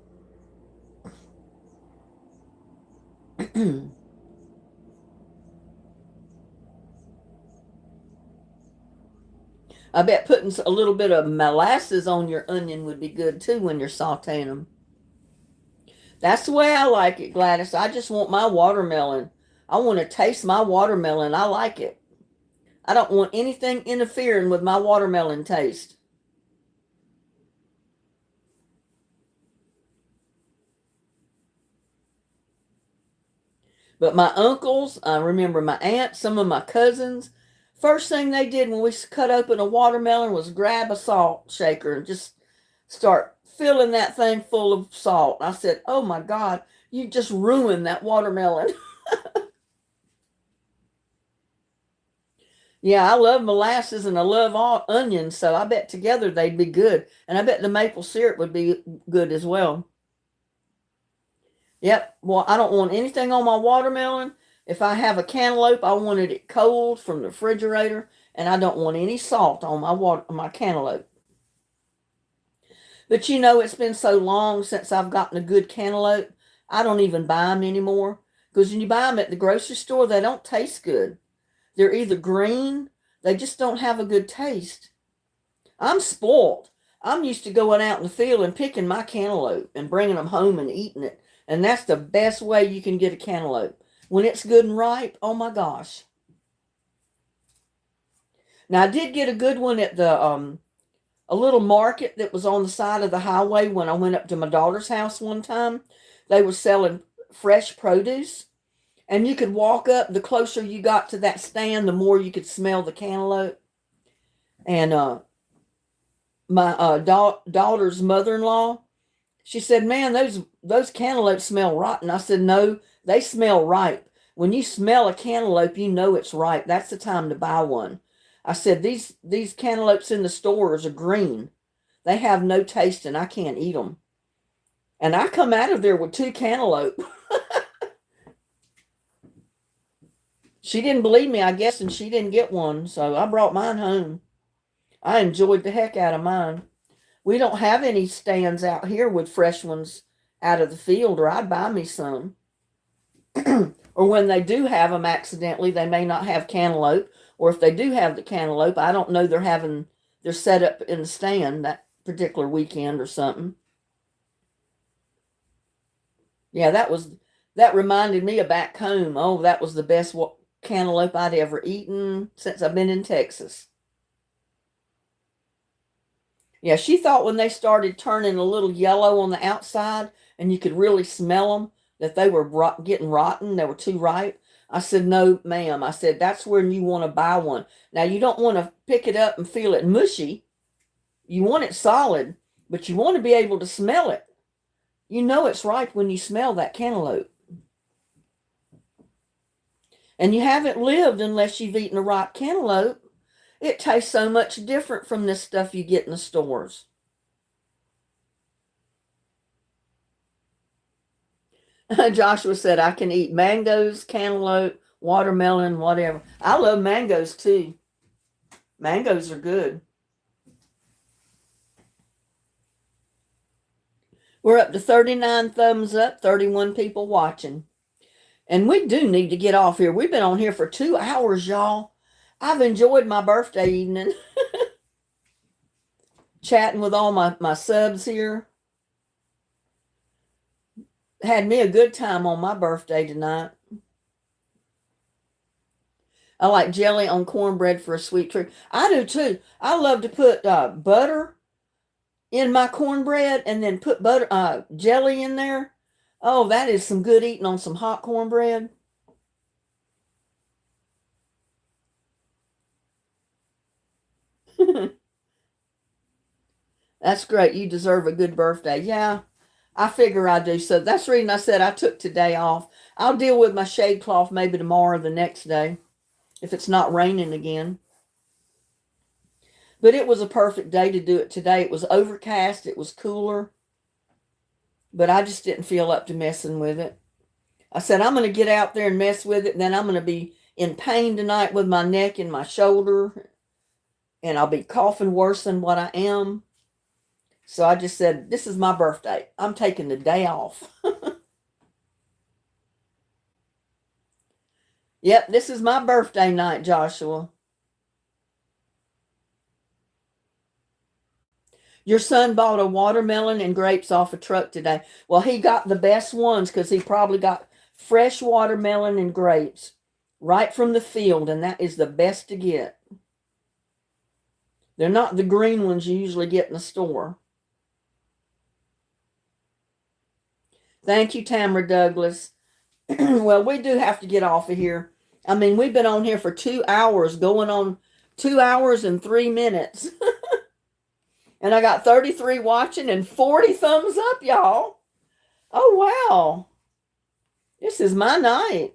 I bet putting a little bit of molasses on your onion would be good too when you're sauteing them. That's the way I like it, Gladys. I just want my watermelon. I want to taste my watermelon. I like it. I don't want anything interfering with my watermelon taste. But my uncles, I remember my aunts, some of my cousins, first thing they did when we cut open a watermelon was grab a salt shaker and just start filling that thing full of salt. I said, oh my God, you just ruined that watermelon. Yeah, I love molasses and I love all onions, so I bet together they'd be good. And I bet the maple syrup would be good as well. Yep. Well, I don't want anything on my watermelon. If I have a cantaloupe, I wanted it cold from the refrigerator, and I don't want any salt on my cantaloupe. But you know, it's been so long since I've gotten a good cantaloupe, I don't even buy them anymore. Because when you buy them at the grocery store, they don't taste good. They're either green, they just don't have a good taste. I'm spoiled. I'm used to going out in the field and picking my cantaloupe and bringing them home and eating it. And that's the best way you can get a cantaloupe. When it's good and ripe, oh my gosh. Now, I did get a good one at a little market that was on the side of the highway when I went up to my daughter's house one time. They were selling fresh produce. And you could walk up, the closer you got to that stand, the more you could smell the cantaloupe. And my daughter's mother-in-law, she said, man, those cantaloupes smell rotten. I said, no, they smell ripe. When you smell a cantaloupe, you know it's ripe. That's the time to buy one. I said, these cantaloupes in the stores are green. They have no taste and I can't eat them. And I come out of there with 2 cantaloupe. She didn't believe me, I guess, and she didn't get one, so I brought mine home. I enjoyed the heck out of mine. We don't have any stands out here with fresh ones out of the field, or I'd buy me some. Or when they do have them accidentally, they may not have cantaloupe. Or if they do have the cantaloupe, I don't know they're set up in the stand that particular weekend or something. Yeah, that reminded me of back home. Oh, that was the best cantaloupe I'd ever eaten since I've been in Texas. Yeah, she thought when they started turning a little yellow on the outside and you could really smell them that they were getting rotten, they were too ripe. I said, no, ma'am. I said, that's when you want to buy one. Now, you don't want to pick it up and feel it mushy. You want it solid, but you want to be able to smell it. You know it's ripe when you smell that cantaloupe. And you haven't lived unless you've eaten a ripe cantaloupe. It tastes so much different from this stuff you get in the stores. Joshua said, I can eat mangoes, cantaloupe, watermelon, whatever. I love mangoes too. Mangoes are good. We're up to 39 thumbs up, 31 people watching. And we do need to get off here. We've been on here for 2 hours, y'all. I've enjoyed my birthday evening. Chatting with all my subs here. Had me a good time on my birthday tonight. I like jelly on cornbread for a sweet treat. I do too. I love to put butter in my cornbread and then put jelly in there. Oh, that is some good eating on some hot cornbread. That's great. You deserve a good birthday. Yeah, I figure I do. So that's the reason I said I took today off. I'll deal with my shade cloth maybe tomorrow or the next day if it's not raining again. But it was a perfect day to do it today. It was overcast. It was cooler. But I just didn't feel up to messing with it. I said, I'm going to get out there and mess with it. And then I'm going to be in pain tonight with my neck and my shoulder. And I'll be coughing worse than what I am. So I just said, this is my birthday. I'm taking the day off. Yep, this is my birthday night, Joshua. Your son bought a watermelon and grapes off a truck today. Well, he got the best ones because he probably got fresh watermelon and grapes right from the field, and that is the best to get. They're not the green ones you usually get in the store. Thank you, Tamara Douglas. Well, we do have to get off of here. I mean, we've been on here for 2 hours, going on 2 hours and 3 minutes. And I got 33 watching and 40 thumbs up, y'all. Oh, wow. This is my night.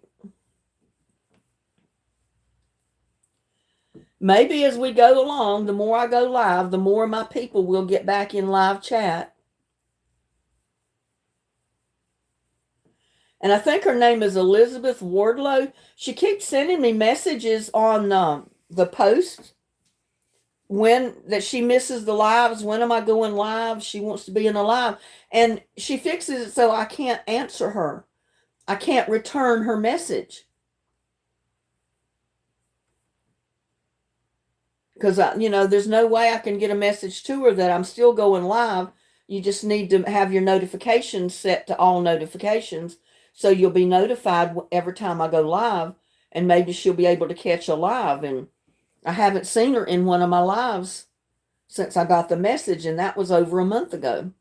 Maybe as we go along, the more I go live, the more my people will get back in live chat. And I think her name is Elizabeth Wardlow. She keeps sending me messages on the post that she misses the lives. When am I going live? She wants to be in a live. And she fixes it so I can't answer her. I can't return her message. Because, there's no way I can get a message to her that I'm still going live. You just need to have your notifications set to all notifications. So you'll be notified every time I go live. And maybe she'll be able to catch a live. And I haven't seen her in one of my lives since I got the message. And that was over a month ago.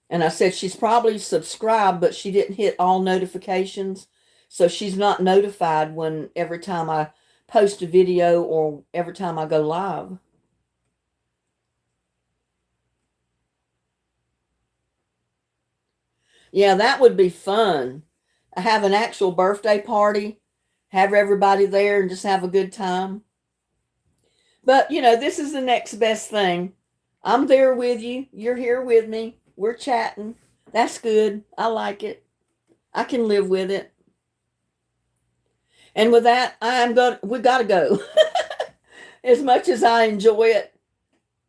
And I said she's probably subscribed, but she didn't hit all notifications. So she's not notified every time I post a video or every time I go live. Yeah, that would be fun. Have an actual birthday party, have everybody there and just have a good time. But, this is the next best thing. I'm there with you. You're here with me. We're chatting. That's good. I like it. I can live with it. And with that, we got to go. As much as I enjoy it,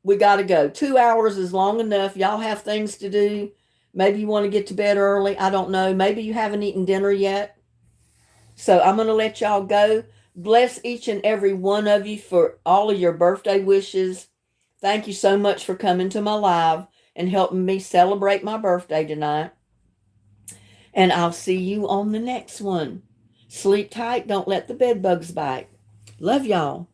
we got to go. 2 hours is long enough. Y'all have things to do. Maybe you want to get to bed early. I don't know. Maybe you haven't eaten dinner yet. So I'm going to let y'all go. Bless each and every one of you for all of your birthday wishes. Thank you so much for coming to my live and helping me celebrate my birthday tonight. And I'll see you on the next one. Sleep tight. Don't let the bed bugs bite. Love y'all.